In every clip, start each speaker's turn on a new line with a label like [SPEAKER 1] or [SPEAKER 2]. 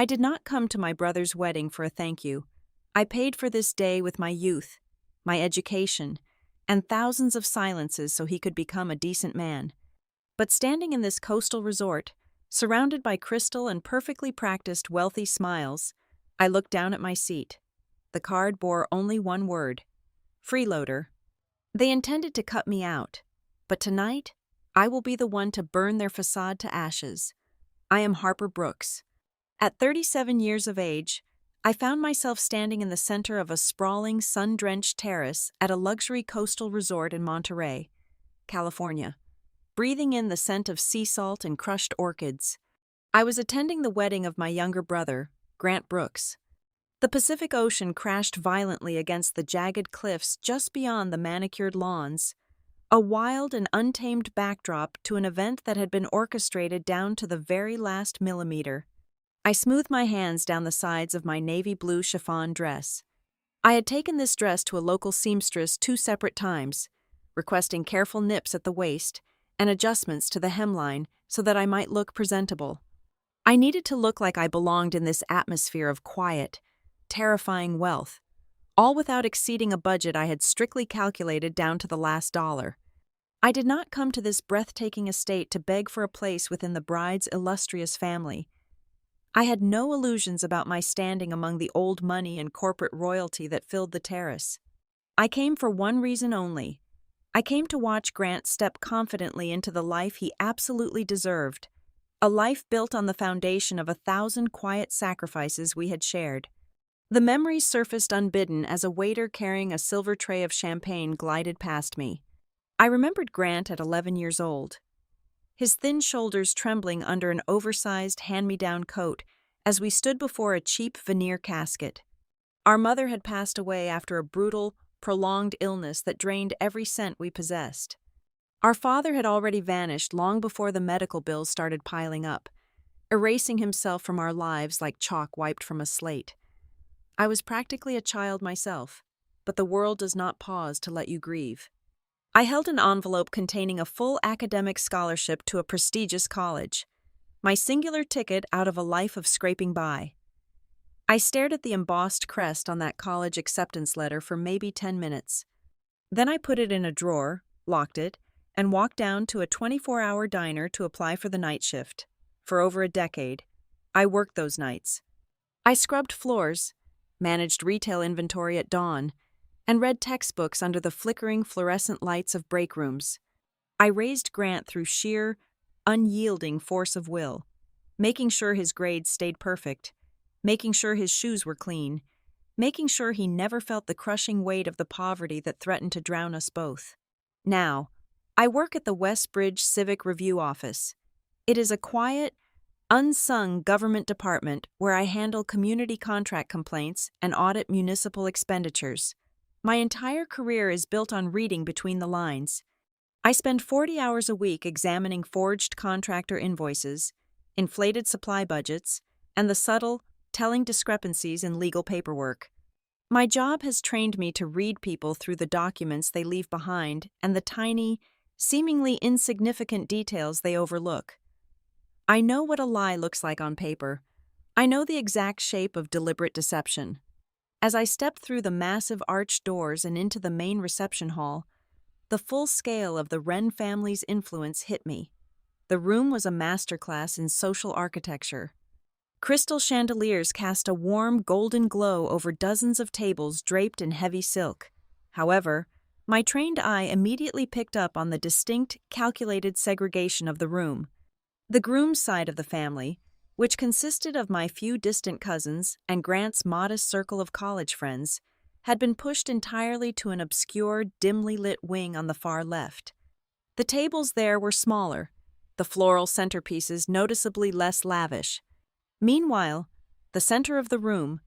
[SPEAKER 1] I did not come to my brother's wedding for a thank you. I paid for this day with my youth, my education, and thousands of silences so he could become a decent man. But standing in this coastal resort, surrounded by crystal and perfectly practiced wealthy smiles, I looked down at my seat. The card bore only one word: Freeloader. They intended to cut me out, but tonight, I will be the one to burn their facade to ashes. I am Harper Brooks. At 37 years of age, I found myself standing in the center of a sprawling, sun-drenched terrace at a luxury coastal resort in Monterey, California, breathing in the scent of sea salt and crushed orchids. I was attending the wedding of my younger brother, Grant Brooks. The Pacific Ocean crashed violently against the jagged cliffs just beyond the manicured lawns, a wild and untamed backdrop to an event that had been orchestrated down to the very last millimeter. I smoothed my hands down the sides of my navy blue chiffon dress. I had taken this dress to a local seamstress 2 separate times, requesting careful nips at the waist and adjustments to the hemline so that I might look presentable. I needed to look like I belonged in this atmosphere of quiet, terrifying wealth, all without exceeding a budget I had strictly calculated down to the last dollar. I did not come to this breathtaking estate to beg for a place within the bride's illustrious family. I had no illusions about my standing among the old money and corporate royalty that filled the terrace. I came for one reason only. I came to watch Grant step confidently into the life he absolutely deserved, a life built on the foundation of 1,000 quiet sacrifices we had shared. The memories surfaced unbidden as a waiter carrying a silver tray of champagne glided past me. I remembered Grant at 11 years old, his thin shoulders trembling under an oversized hand-me-down coat as we stood before a cheap veneer casket. Our mother had passed away after a brutal, prolonged illness that drained every cent we possessed. Our father had already vanished long before the medical bills started piling up, erasing himself from our lives like chalk wiped from a slate. I was practically a child myself, but the world does not pause to let you grieve. I held an envelope containing a full academic scholarship to a prestigious college, my singular ticket out of a life of scraping by. I stared at the embossed crest on that college acceptance letter for maybe 10 minutes. Then I put it in a drawer, locked it, and walked down to a 24-hour diner to apply for the night shift. For over a decade, I worked those nights. I scrubbed floors, managed retail inventory at dawn, and read textbooks under the flickering fluorescent lights of break rooms. I raised Grant through sheer, unyielding force of will, making sure his grades stayed perfect, making sure his shoes were clean, making sure he never felt the crushing weight of the poverty that threatened to drown us both. Now, I work at the Westbridge Civic Review Office. It is a quiet, unsung government department where I handle community contract complaints and audit municipal expenditures. My entire career is built on reading between the lines. I spend 40 hours a week examining forged contractor invoices, inflated supply budgets, and the subtle, telling discrepancies in legal paperwork. My job has trained me to read people through the documents they leave behind and the tiny, seemingly insignificant details they overlook. I know what a lie looks like on paper. I know the exact shape of deliberate deception. As I stepped through the massive arched doors and into the main reception hall, the full scale of the Wren family's influence hit me. The room was a masterclass in social architecture. Crystal chandeliers cast a warm, golden glow over dozens of tables draped in heavy silk. However, my trained eye immediately picked up on the distinct, calculated segregation of the room. The groom's side of the family, which consisted of my few distant cousins and Grant's modest circle of college friends, had been pushed entirely to an obscure, dimly lit wing on the far left. The tables there were smaller, the floral centerpieces noticeably less lavish. Meanwhile, the center of the room,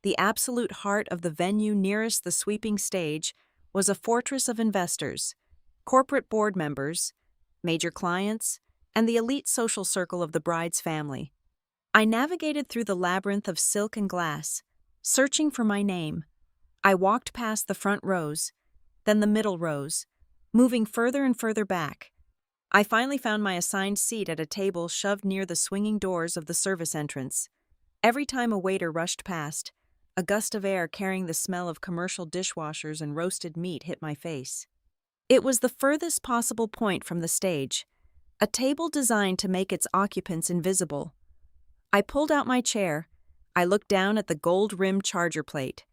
[SPEAKER 1] the absolute heart of the venue nearest the sweeping stage, was a fortress of investors, corporate board members, major clients, and the elite social circle of the bride's family. I navigated through the labyrinth of silk and glass, searching for my name. I walked past the front rows, then the middle rows, moving further and further back. I finally found my assigned seat at a table shoved near the swinging doors of the service entrance. Every time a waiter rushed past, a gust of air carrying the smell of commercial dishwashers and roasted meat hit my face. It was the furthest possible point from the stage, a table designed to make its occupants invisible. I pulled out my chair. I looked down at the gold-rimmed charger plate.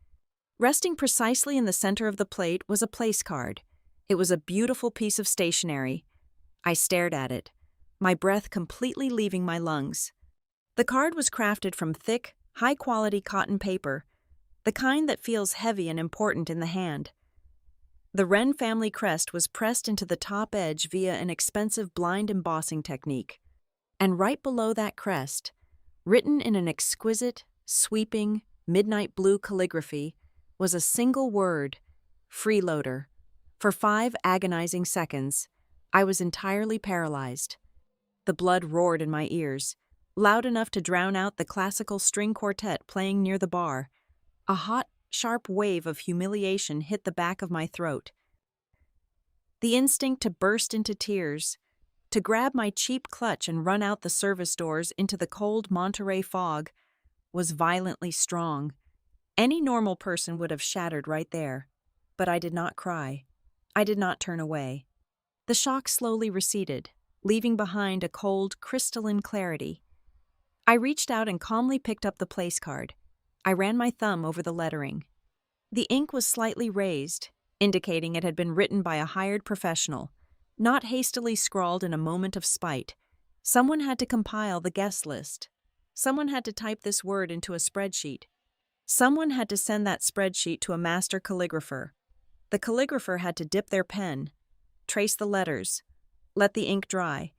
[SPEAKER 1] Resting precisely in the center of the plate was a place card. It was a beautiful piece of stationery. I stared at it, my breath completely leaving my lungs. The card was crafted from thick, high-quality cotton paper, the kind that feels heavy and important in the hand. The Wren family crest was pressed into the top edge via an expensive blind embossing technique. And right below that crest, written in an exquisite, sweeping, midnight blue calligraphy, was a single word, Freeloader. For 5 agonizing seconds, I was entirely paralyzed. The blood roared in my ears, loud enough to drown out the classical string quartet playing near the bar. A hot, sharp wave of humiliation hit the back of my throat. The instinct to burst into tears, to grab my cheap clutch and run out the service doors into the cold Monterey fog, was violently strong. Any normal person would have shattered right there. But I did not cry. I did not turn away. The shock slowly receded, leaving behind a cold, crystalline clarity. I reached out and calmly picked up the place card. I ran my thumb over the lettering. The ink was slightly raised, indicating it had been written by a hired professional, not hastily scrawled in a moment of spite. Someone had to compile the guest list. Someone had to type this word into a spreadsheet. Someone had to send that spreadsheet to a master calligrapher. The calligrapher had to dip their pen, trace the letters, let the ink dry,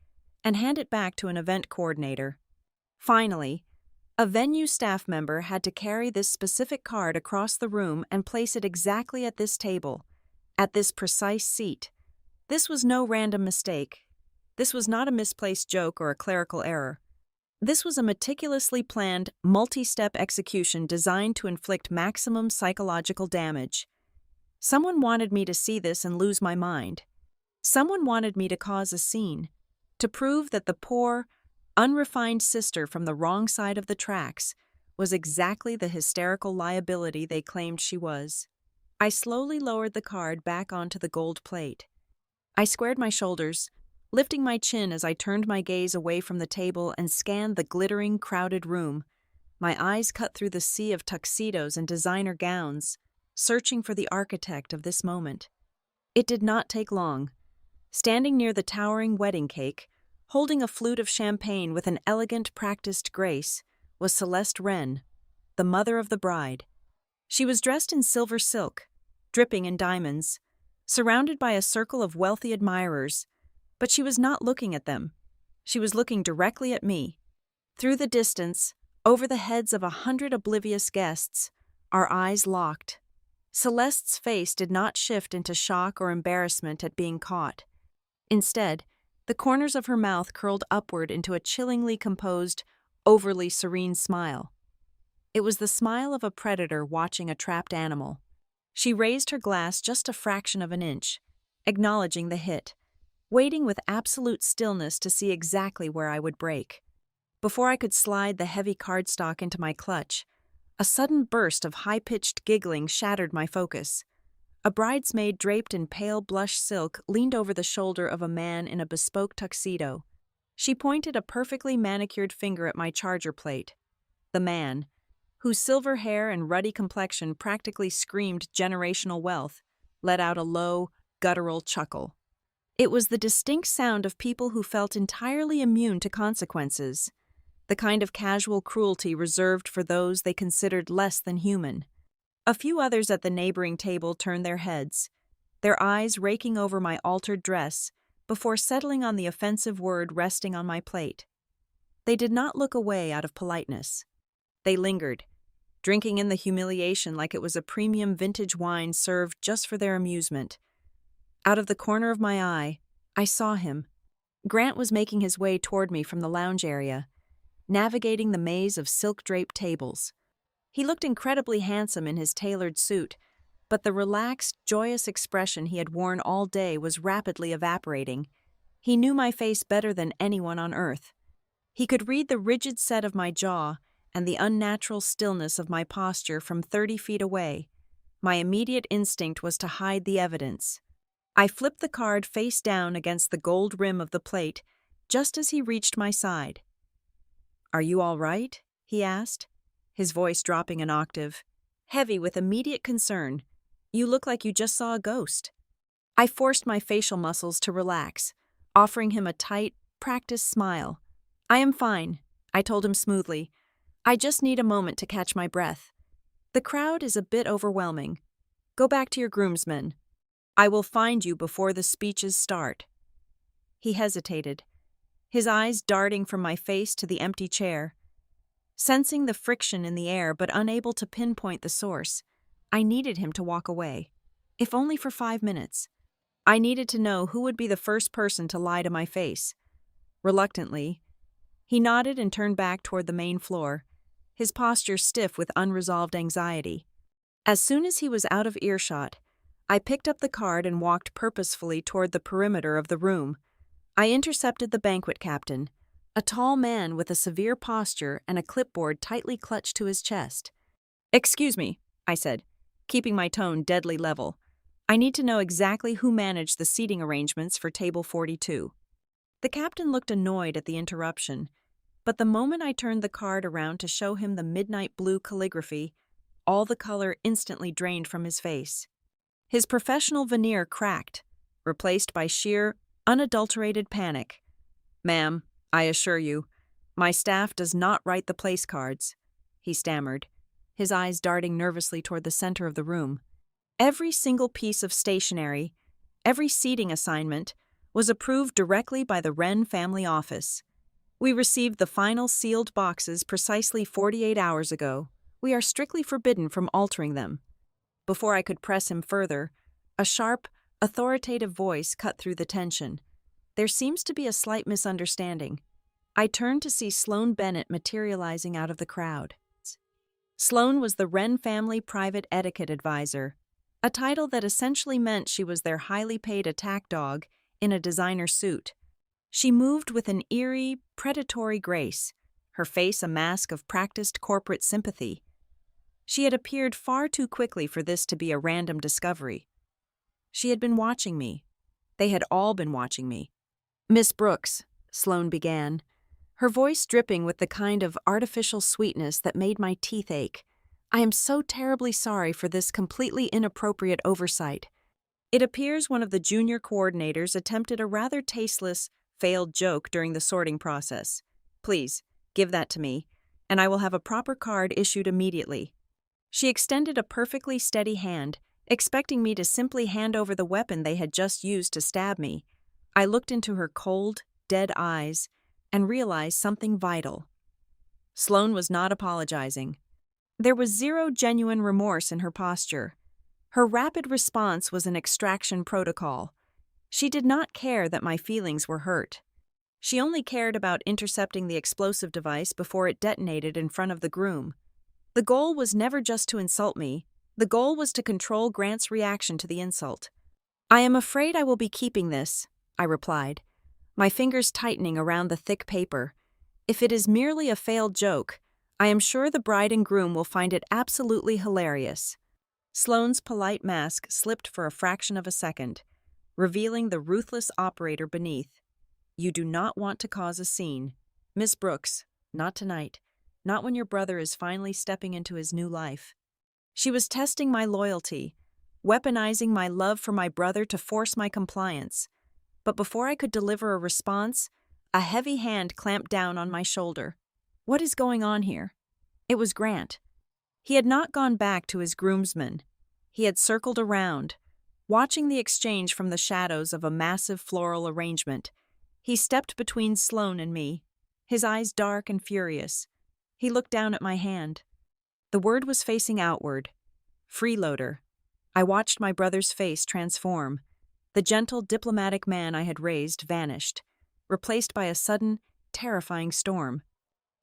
[SPEAKER 1] and hand it back to an event coordinator. Finally, a venue staff member had to carry this specific card across the room and place it exactly at this table, at this precise seat. This was no random mistake. This was not a misplaced joke or a clerical error. This was a meticulously planned, multi-step execution designed to inflict maximum psychological damage. Someone wanted me to see this and lose my mind. Someone wanted me to cause a scene, to prove that the poor, unrefined sister from the wrong side of the tracks was exactly the hysterical liability they claimed she was. I slowly lowered the card back onto the gold plate. I squared my shoulders, lifting my chin as I turned my gaze away from the table and scanned the glittering, crowded room. My eyes cut through the sea of tuxedos and designer gowns, searching for the architect of this moment. It did not take long. Standing near the towering wedding cake, holding a flute of champagne with an elegant, practiced grace, was Celeste Wren, the mother of the bride. She was dressed in silver silk, dripping in diamonds, surrounded by a circle of wealthy admirers, but she was not looking at them. She was looking directly at me. Through the distance, over the heads of 100 oblivious guests, our eyes locked. Celeste's face did not shift into shock or embarrassment at being caught. Instead, the corners of her mouth curled upward into a chillingly composed, overly serene smile. It was the smile of a predator watching a trapped animal. She raised her glass just a fraction of an inch, acknowledging the hit, waiting with absolute stillness to see exactly where I would break. Before I could slide the heavy cardstock into my clutch, a sudden burst of high-pitched giggling shattered my focus. A bridesmaid draped in pale blush silk leaned over the shoulder of a man in a bespoke tuxedo. She pointed a perfectly manicured finger at my charger plate. The man, whose silver hair and ruddy complexion practically screamed generational wealth, let out a low, guttural chuckle. It was the distinct sound of people who felt entirely immune to consequences, the kind of casual cruelty reserved for those they considered less than human. A few others at the neighboring table turned their heads, their eyes raking over my altered dress before settling on the offensive word resting on my plate. They did not look away out of politeness. They lingered, drinking in the humiliation like it was a premium vintage wine served just for their amusement. Out of the corner of my eye, I saw him. Grant was making his way toward me from the lounge area, navigating the maze of silk-draped tables. He looked incredibly handsome in his tailored suit, but the relaxed, joyous expression he had worn all day was rapidly evaporating. He knew my face better than anyone on earth. He could read the rigid set of my jaw and the unnatural stillness of my posture from 30 feet away, my immediate instinct was to hide the evidence. I flipped the card face down against the gold rim of the plate just as he reached my side. "Are you all right?" he asked, his voice dropping an octave, heavy with immediate concern. "You look like you just saw a ghost." I forced my facial muscles to relax, offering him a tight, practiced smile. "I am fine," I told him smoothly. "I just need a moment to catch my breath. The crowd is a bit overwhelming. Go back to your groomsmen. I will find you before the speeches start." He hesitated, his eyes darting from my face to the empty chair. Sensing the friction in the air but unable to pinpoint the source, I needed him to walk away, if only for 5 minutes. I needed to know who would be the first person to lie to my face. Reluctantly, he nodded and turned back toward the main floor, his posture stiff with unresolved anxiety. As soon as he was out of earshot, I picked up the card and walked purposefully toward the perimeter of the room. I intercepted the banquet captain, a tall man with a severe posture and a clipboard tightly clutched to his chest. "Excuse me," I said, keeping my tone deadly level. "I need to know exactly who managed the seating arrangements for table 42. The captain looked annoyed at the interruption, but the moment I turned the card around to show him the midnight blue calligraphy, all the color instantly drained from his face. His professional veneer cracked, replaced by sheer, unadulterated panic. "Ma'am, I assure you, my staff does not write the place cards," he stammered, his eyes darting nervously toward the center of the room. Every single piece of stationery, every seating assignment, was approved directly by the Wren family office. We received the final sealed boxes precisely 48 hours ago. We are strictly forbidden from altering them. Before I could press him further, a sharp, authoritative voice cut through the tension. "There seems to be a slight misunderstanding." I turned to see Sloane Bennett materializing out of the crowd. Sloane was the Wren family private etiquette advisor, a title that essentially meant she was their highly paid attack dog in a designer suit. She moved with an eerie, predatory grace, her face a mask of practiced corporate sympathy. She had appeared far too quickly for this to be a random discovery. She had been watching me. They had all been watching me. "Miss Brooks," Sloane began, her voice dripping with the kind of artificial sweetness that made my teeth ache. "I am so terribly sorry for this completely inappropriate oversight. It appears one of the junior coordinators attempted a rather tasteless, failed joke during the sorting process. Please, give that to me, and I will have a proper card issued immediately." She extended a perfectly steady hand, expecting me to simply hand over the weapon they had just used to stab me. I looked into her cold, dead eyes and realized something vital. Sloane was not apologizing. There was zero genuine remorse in her posture. Her rapid response was an extraction protocol. She did not care that my feelings were hurt. She only cared about intercepting the explosive device before it detonated in front of the groom. The goal was never just to insult me. The goal was to control Grant's reaction to the insult. "I am afraid I will be keeping this," I replied, my fingers tightening around the thick paper. "If it is merely a failed joke, I am sure the bride and groom will find it absolutely hilarious." Sloane's polite mask slipped for a fraction of a second, revealing the ruthless operator beneath. "You do not want to cause a scene. Miss Brooks, not tonight. Not when your brother is finally stepping into his new life." She was testing my loyalty, weaponizing my love for my brother to force my compliance. But before I could deliver a response, a heavy hand clamped down on my shoulder. What is going on here? It was Grant. He had not gone back to his groomsmen. He had circled around, watching the exchange from the shadows of a massive floral arrangement. He stepped between Sloane and me, his eyes dark and furious. He looked down at my hand. The word was facing outward. Freeloader. I watched my brother's face transform. The gentle, diplomatic man I had raised vanished, replaced by a sudden, terrifying storm.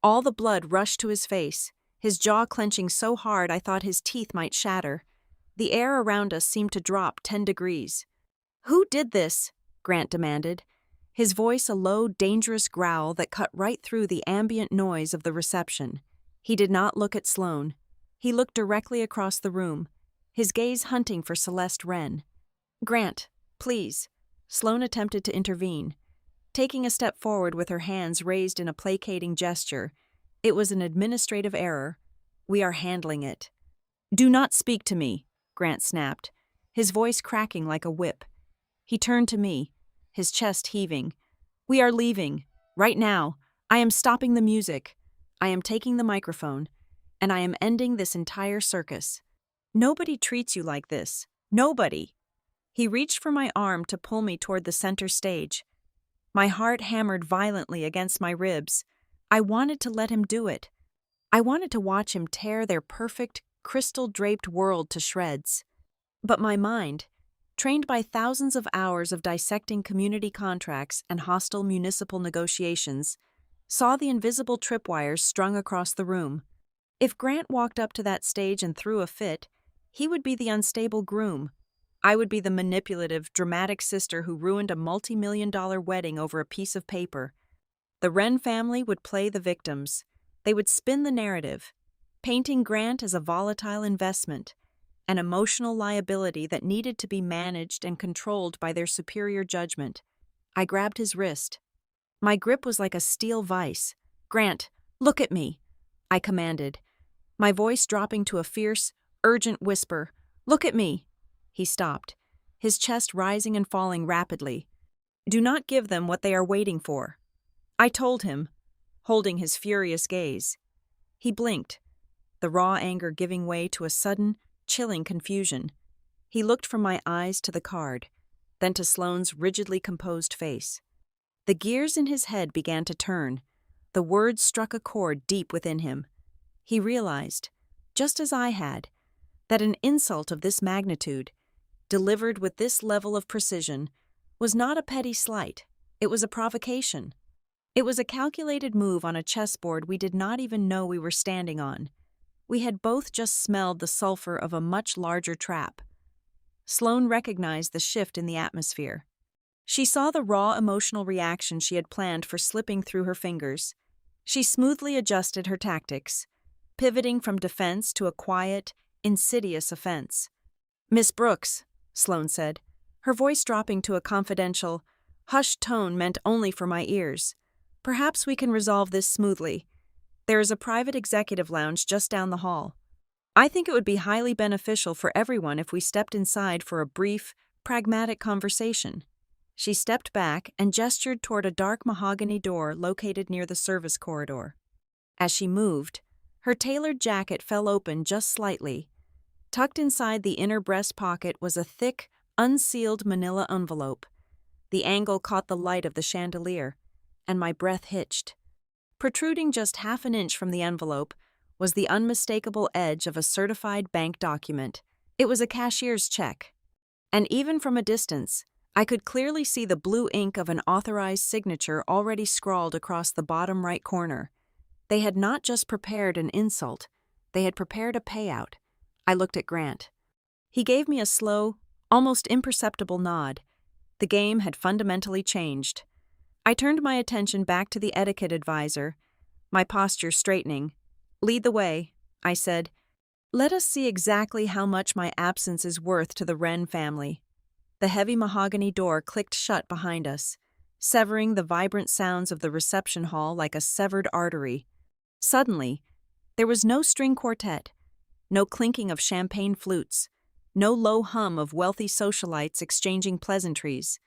[SPEAKER 1] All the blood rushed to his face, his jaw clenching so hard I thought his teeth might shatter. The air around us seemed to drop 10 degrees. "Who did this?" Grant demanded, his voice a low, dangerous growl that cut right through the ambient noise of the reception. He did not look at Sloane. He looked directly across the room, his gaze hunting for Celeste Wren. "Grant, please." Sloane attempted to intervene, taking a step forward with her hands raised in a placating gesture. "It was an administrative error. We are handling it." "Do not speak to me," Grant snapped, his voice cracking like a whip. He turned to me, his chest heaving. "We are leaving. Right now. I am stopping the music. I am taking the microphone. And I am ending this entire circus. Nobody treats you like this. Nobody." He reached for my arm to pull me toward the center stage. My heart hammered violently against my ribs. I wanted to let him do it. I wanted to watch him tear their perfect, crystal-draped world to shreds. But my mind, trained by thousands of hours of dissecting community contracts and hostile municipal negotiations, saw the invisible tripwires strung across the room. If Grant walked up to that stage and threw a fit, he would be the unstable groom. I would be the manipulative, dramatic sister who ruined a multi-million-dollar wedding over a piece of paper. The Wren family would play the victims. They would spin the narrative, painting Grant as a volatile investment, an emotional liability that needed to be managed and controlled by their superior judgment. I grabbed his wrist. My grip was like a steel vise. "Grant, look at me," I commanded, my voice dropping to a fierce, urgent whisper. "Look at me." He stopped, his chest rising and falling rapidly. "Do not give them what they are waiting for," I told him, holding his furious gaze. He blinked, the raw anger giving way to a sudden, chilling confusion. He looked from my eyes to the card, then to Sloane's rigidly composed face. The gears in his head began to turn. The words struck a chord deep within him. He realized, just as I had, that an insult of this magnitude, delivered with this level of precision, was not a petty slight. It was a provocation. It was a calculated move on a chessboard we did not even know we were standing on. We had both just smelled the sulfur of a much larger trap. Sloane recognized the shift in the atmosphere. She saw the raw emotional reaction she had planned for slipping through her fingers. She smoothly adjusted her tactics, pivoting from defense to a quiet, insidious offense. "Miss Brooks," Sloane said, her voice dropping to a confidential, hushed tone meant only for my ears. "Perhaps we can resolve this smoothly. There is a private executive lounge just down the hall. I think it would be highly beneficial for everyone if we stepped inside for a brief, pragmatic conversation." She stepped back and gestured toward a dark mahogany door located near the service corridor. As she moved, her tailored jacket fell open just slightly. Tucked inside the inner breast pocket was a thick, unsealed manila envelope. The angle caught the light of the chandelier, and my breath hitched. Protruding just half an inch from the envelope was the unmistakable edge of a certified bank document. It was a cashier's check. And even from a distance, I could clearly see the blue ink of an authorized signature already scrawled across the bottom right corner. They had not just prepared an insult, they had prepared a payout. I looked at Grant. He gave me a slow, almost imperceptible nod. The game had fundamentally changed. I turned my attention back to the etiquette advisor, my posture straightening. "Lead the way," I said. "Let us see exactly how much my absence is worth to the Wren family." The heavy mahogany door clicked shut behind us, severing the vibrant sounds of the reception hall like a severed artery. Suddenly, there was no string quartet, no clinking of champagne flutes, no low hum of wealthy socialites exchanging pleasantries.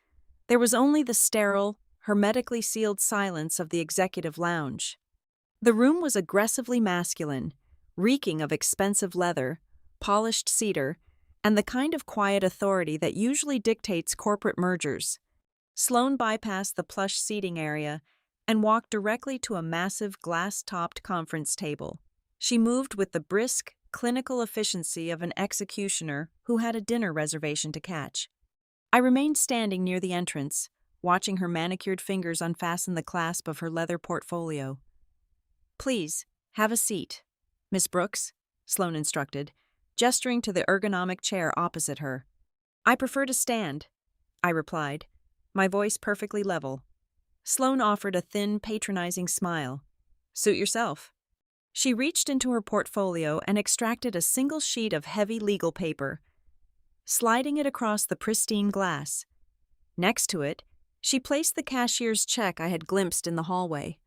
[SPEAKER 1] There was only the sterile, hermetically sealed silence of the executive lounge. The room was aggressively masculine, reeking of expensive leather, polished cedar, and the kind of quiet authority that usually dictates corporate mergers. Sloane bypassed the plush seating area and walked directly to a massive glass-topped conference table. She moved with the brisk, clinical efficiency of an executioner who had a dinner reservation to catch. I remained standing near the entrance, watching her manicured fingers unfasten the clasp of her leather portfolio. "Please, have a seat, Miss Brooks," Sloane instructed, gesturing to the ergonomic chair opposite her. "I prefer to stand," I replied, my voice perfectly level. Sloane offered a thin, patronizing smile. "Suit yourself." She reached into her portfolio and extracted a single sheet of heavy legal paper, sliding it across the pristine glass. Next to it, she placed the cashier's check I had glimpsed in the hallway.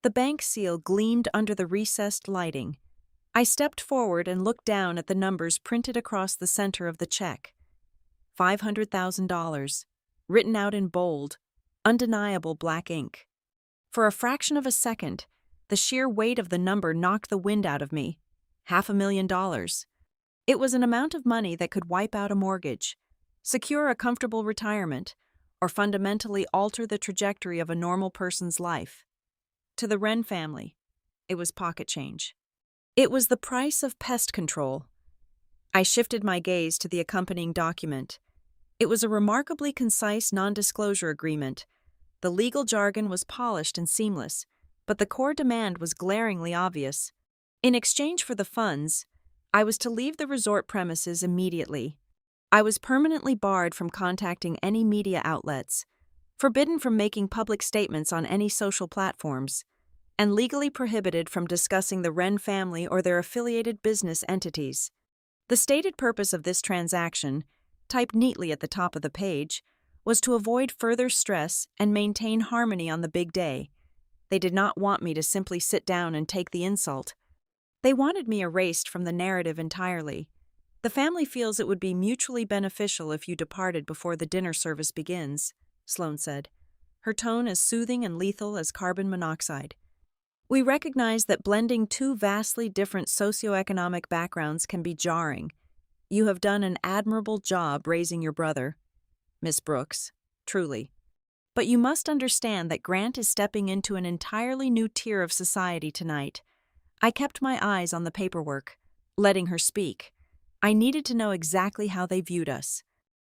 [SPEAKER 1] The bank seal gleamed under the recessed lighting. I stepped forward and looked down at the numbers printed across the center of the check. $500,000, written out in bold, undeniable black ink. For a fraction of a second, the sheer weight of the number knocked the wind out of me. $500,000. It was an amount of money that could wipe out a mortgage, secure a comfortable retirement, or fundamentally alter the trajectory of a normal person's life. To the Wren family, it was pocket change. It was the price of pest control. I shifted my gaze to the accompanying document. It was a remarkably concise non-disclosure agreement. The legal jargon was polished and seamless, but the core demand was glaringly obvious. In exchange for the funds, I was to leave the resort premises immediately. I was permanently barred from contacting any media outlets, forbidden from making public statements on any social platforms, and legally prohibited from discussing the Wren family or their affiliated business entities. The stated purpose of this transaction, typed neatly at the top of the page, was to avoid further stress and maintain harmony on the big day. They did not want me to simply sit down and take the insult. They wanted me erased from the narrative entirely. The family feels it would be mutually beneficial if you departed before the dinner service begins, Sloane said, her tone as soothing and lethal as carbon monoxide. We recognize that blending two vastly different socioeconomic backgrounds can be jarring. You have done an admirable job raising your brother, Miss Brooks, truly. But you must understand that Grant is stepping into an entirely new tier of society tonight. I kept my eyes on the paperwork, letting her speak. I needed to know exactly how they viewed us.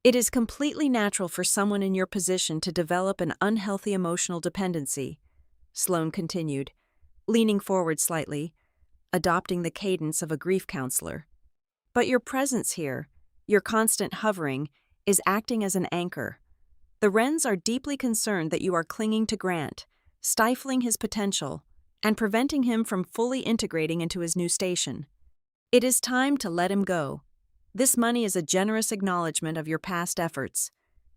[SPEAKER 1] It is completely natural for someone in your position to develop an unhealthy emotional dependency, Sloane continued, leaning forward slightly, adopting the cadence of a grief counselor. But your presence here, your constant hovering, is acting as an anchor. The Wrens are deeply concerned that you are clinging to Grant, stifling his potential, and preventing him from fully integrating into his new station. It is time to let him go. This money is a generous acknowledgement of your past efforts.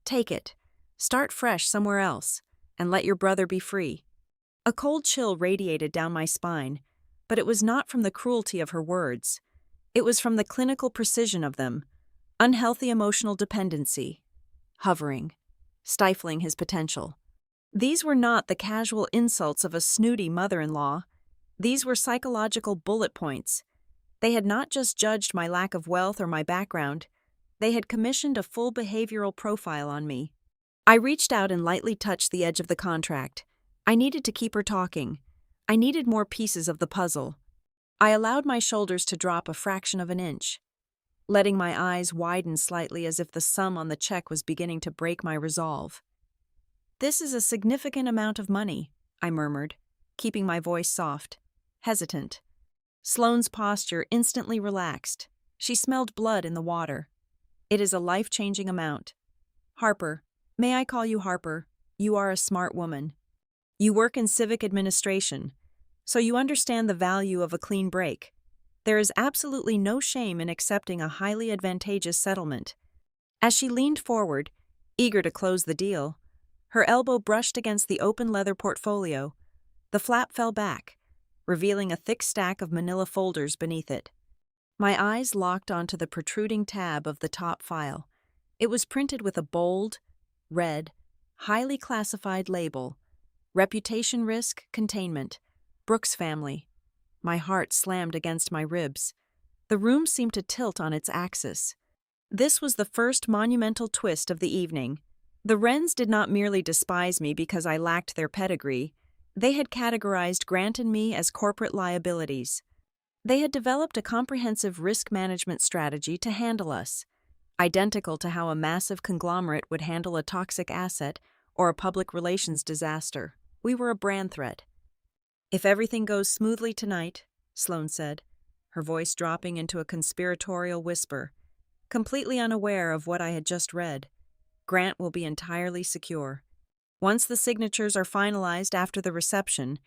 [SPEAKER 1] Take it, start fresh somewhere else, and let your brother be free. A cold chill radiated down my spine, but it was not from the cruelty of her words. It was from the clinical precision of them. Unhealthy emotional dependency. Hovering. Stifling his potential. These were not the casual insults of a snooty mother-in-law. These were psychological bullet points. They had not just judged my lack of wealth or my background. They had commissioned a full behavioral profile on me. I reached out and lightly touched the edge of the contract. I needed to keep her talking. I needed more pieces of the puzzle. I allowed my shoulders to drop a fraction of an inch, letting my eyes widen slightly as if the sum on the check was beginning to break my resolve. "This is a significant amount of money," I murmured, keeping my voice soft, hesitant. Sloane's posture instantly relaxed. She smelled blood in the water. "It is a life-changing amount. Harper, may I call you Harper? You are a smart woman. You work in civic administration, so you understand the value of a clean break. There is absolutely no shame in accepting a highly advantageous settlement." As she leaned forward, eager to close the deal, her elbow brushed against the open leather portfolio. The flap fell back, revealing a thick stack of manila folders beneath it. My eyes locked onto the protruding tab of the top file. It was printed with a bold, red, highly classified label. Reputation risk, containment. Brooks family. My heart slammed against my ribs. The room seemed to tilt on its axis. This was the first monumental twist of the evening. The Wrens did not merely despise me because I lacked their pedigree. They had categorized Grant and me as corporate liabilities. They had developed a comprehensive risk management strategy to handle us, identical to how a massive conglomerate would handle a toxic asset or a public relations disaster. We were a brand threat. "If everything goes smoothly tonight," Sloane said, her voice dropping into a conspiratorial whisper, completely unaware of what I had just read, "Grant will be entirely secure. Once the signatures are finalized after the reception,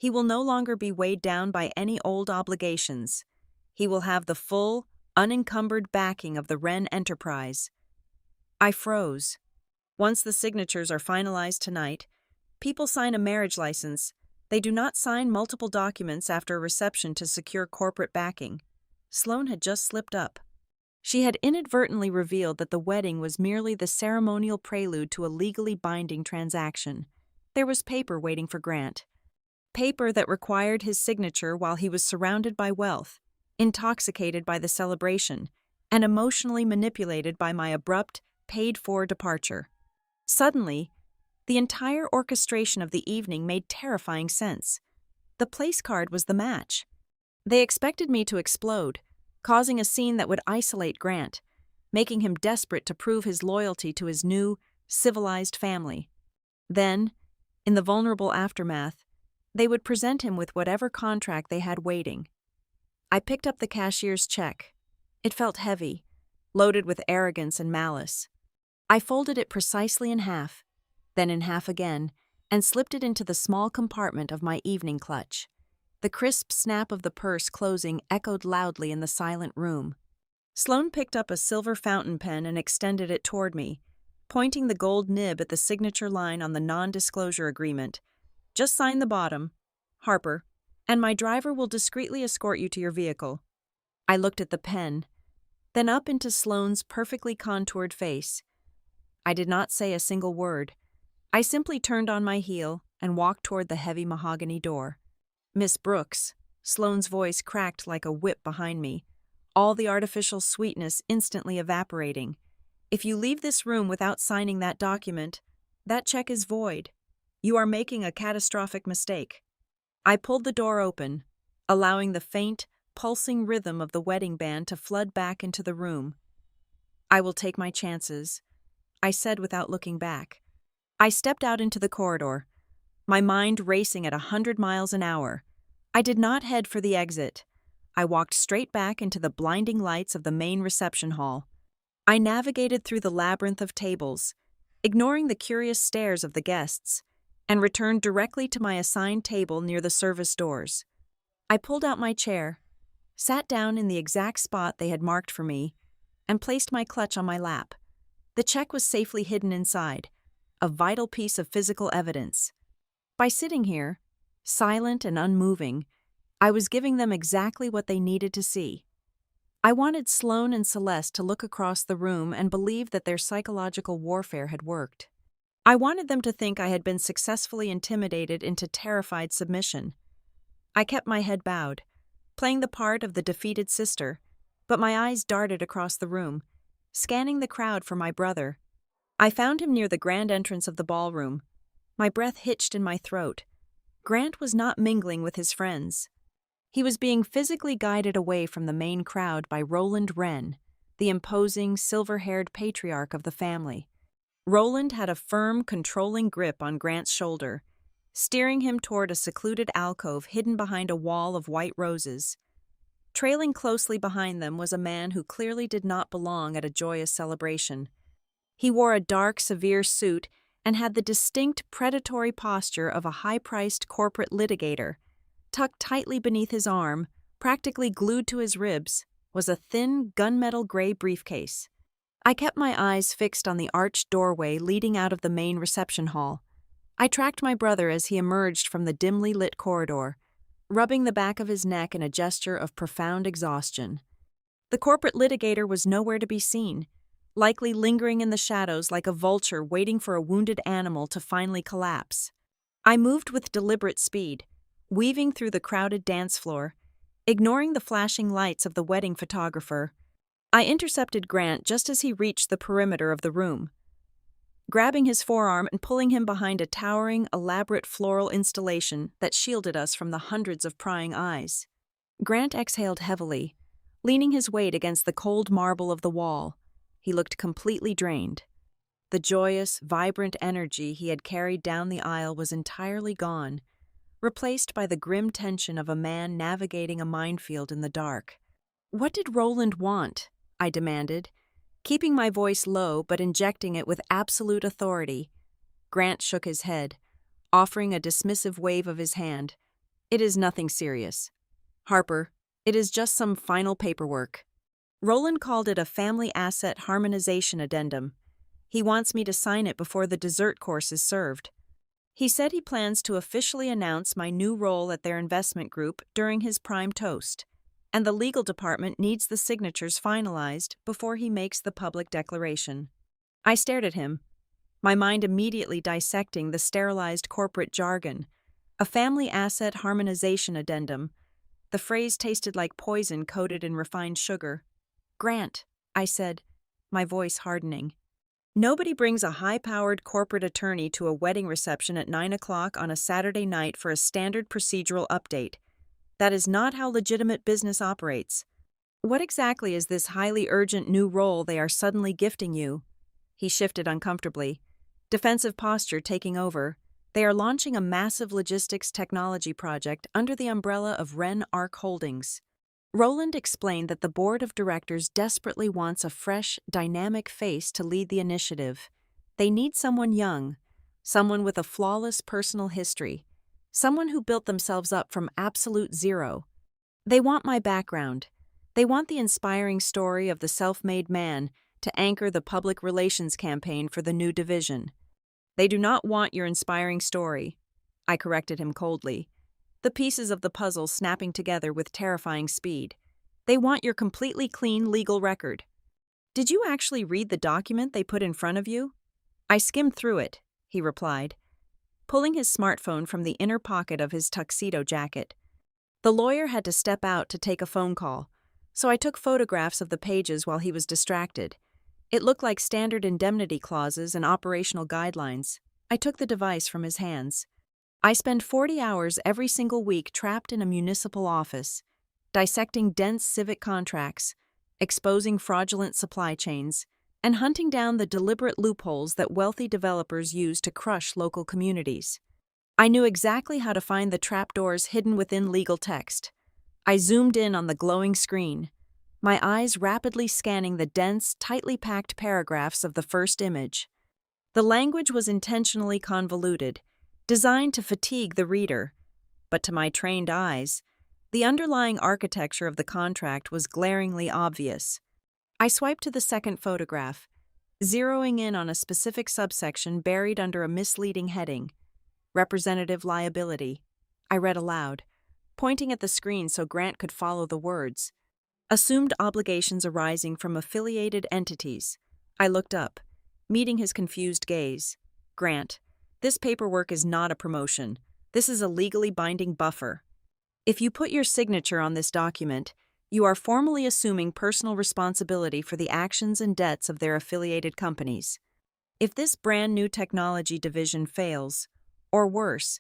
[SPEAKER 1] He will no longer be weighed down by any old obligations. He will have the full, unencumbered backing of the Wren enterprise. I froze. Once the signatures are finalized tonight, people sign a marriage license. They do not sign multiple documents after a reception to secure corporate backing. Sloane had just slipped up. She had inadvertently revealed that the wedding was merely the ceremonial prelude to a legally binding transaction. There was paper waiting for Grant. Paper that required his signature while he was surrounded by wealth, intoxicated by the celebration, and emotionally manipulated by my abrupt, paid-for departure. Suddenly, the entire orchestration of the evening made terrifying sense. The place card was the match. They expected me to explode, causing a scene that would isolate Grant, making him desperate to prove his loyalty to his new, civilized family. Then, in the vulnerable aftermath, they would present him with whatever contract they had waiting. I picked up the cashier's check. It felt heavy, loaded with arrogance and malice. I folded it precisely in half, then in half again, and slipped it into the small compartment of my evening clutch. The crisp snap of the purse closing echoed loudly in the silent room. Sloane picked up a silver fountain pen and extended it toward me, pointing the gold nib at the signature line on the non-disclosure agreement. Just sign the bottom, Harper, and my driver will discreetly escort you to your vehicle. I looked at the pen, then up into Sloane's perfectly contoured face. I did not say a single word. I simply turned on my heel and walked toward the heavy mahogany door. Miss Brooks, Sloane's voice cracked like a whip behind me, all the artificial sweetness instantly evaporating. If you leave this room without signing that document, that check is void. You are making a catastrophic mistake. I pulled the door open, allowing the faint, pulsing rhythm of the wedding band to flood back into the room. I will take my chances, I said without looking back. I stepped out into the corridor, my mind racing at 100 miles an hour. I did not head for the exit. I walked straight back into the blinding lights of the main reception hall. I navigated through the labyrinth of tables, ignoring the curious stares of the guests, and returned directly to my assigned table near the service doors. I pulled out my chair, sat down in the exact spot they had marked for me, and placed my clutch on my lap. The check was safely hidden inside, a vital piece of physical evidence. By sitting here, silent and unmoving, I was giving them exactly what they needed to see. I wanted Sloane and Celeste to look across the room and believe that their psychological warfare had worked. I wanted them to think I had been successfully intimidated into terrified submission. I kept my head bowed, playing the part of the defeated sister, but my eyes darted across the room, scanning the crowd for my brother. I found him near the grand entrance of the ballroom. My breath hitched in my throat. Grant was not mingling with his friends. He was being physically guided away from the main crowd by Roland Wren, the imposing, silver-haired patriarch of the family. Roland had a firm, controlling grip on Grant's shoulder, steering him toward a secluded alcove hidden behind a wall of white roses. Trailing closely behind them was a man who clearly did not belong at a joyous celebration. He wore a dark, severe suit and had the distinct predatory posture of a high-priced corporate litigator. Tucked tightly beneath his arm, practically glued to his ribs, was a thin, gunmetal gray briefcase. I kept my eyes fixed on the arched doorway leading out of the main reception hall. I tracked my brother as he emerged from the dimly lit corridor, rubbing the back of his neck in a gesture of profound exhaustion. The corporate litigator was nowhere to be seen, likely lingering in the shadows like a vulture waiting for a wounded animal to finally collapse. I moved with deliberate speed, weaving through the crowded dance floor, ignoring the flashing lights of the wedding photographer. I intercepted Grant just as he reached the perimeter of the room, grabbing his forearm and pulling him behind a towering, elaborate floral installation that shielded us from the hundreds of prying eyes. Grant exhaled heavily, leaning his weight against the cold marble of the wall. He looked completely drained. The joyous, vibrant energy he had carried down the aisle was entirely gone, replaced by the grim tension of a man navigating a minefield in the dark. "What did Roland want?" I demanded, keeping my voice low but injecting it with absolute authority. Grant shook his head, offering a dismissive wave of his hand. It is nothing serious. Harper, it is just some final paperwork. Roland called it a family asset harmonization addendum. He wants me to sign it before the dessert course is served. He said he plans to officially announce my new role at their investment group during his prime toast, and the legal department needs the signatures finalized before he makes the public declaration. I stared at him, my mind immediately dissecting the sterilized corporate jargon. A family asset harmonization addendum. The phrase tasted like poison coated in refined sugar. Grant, I said, my voice hardening. Nobody brings a high-powered corporate attorney to a wedding reception at 9 o'clock on a Saturday night for a standard procedural update. That is not how legitimate business operates. What exactly is this highly urgent new role they are suddenly gifting you? He shifted uncomfortably, defensive posture taking over. They are launching a massive logistics technology project under the umbrella of Ren Arc Holdings. Roland explained that the board of directors desperately wants a fresh, dynamic face to lead the initiative. They need someone young, someone with a flawless personal history, someone who built themselves up from absolute zero. They want my background. They want the inspiring story of the self-made man to anchor the public relations campaign for the new division. They do not want your inspiring story, I corrected him coldly, the pieces of the puzzle snapping together with terrifying speed. They want your completely clean legal record. Did you actually read the document they put in front of you? I skimmed through it, he replied, pulling his smartphone from the inner pocket of his tuxedo jacket. The lawyer had to step out to take a phone call, so I took photographs of the pages while he was distracted. It looked like standard indemnity clauses and operational guidelines. I took the device from his hands. I spend 40 hours every single week trapped in a municipal office, dissecting dense civic contracts, exposing fraudulent supply chains, and hunting down the deliberate loopholes that wealthy developers use to crush local communities. I knew exactly how to find the trapdoors hidden within legal text. I zoomed in on the glowing screen, my eyes rapidly scanning the dense, tightly packed paragraphs of the first image. The language was intentionally convoluted, designed to fatigue the reader, but to my trained eyes, the underlying architecture of the contract was glaringly obvious. I swiped to the second photograph, zeroing in on a specific subsection buried under a misleading heading, Representative Liability. I read aloud, pointing at the screen so Grant could follow the words. Assumed obligations arising from affiliated entities. I looked up, meeting his confused gaze. Grant, this paperwork is not a promotion. This is a legally binding buffer. If you put your signature on this document, you are formally assuming personal responsibility for the actions and debts of their affiliated companies. If this brand new technology division fails, or worse,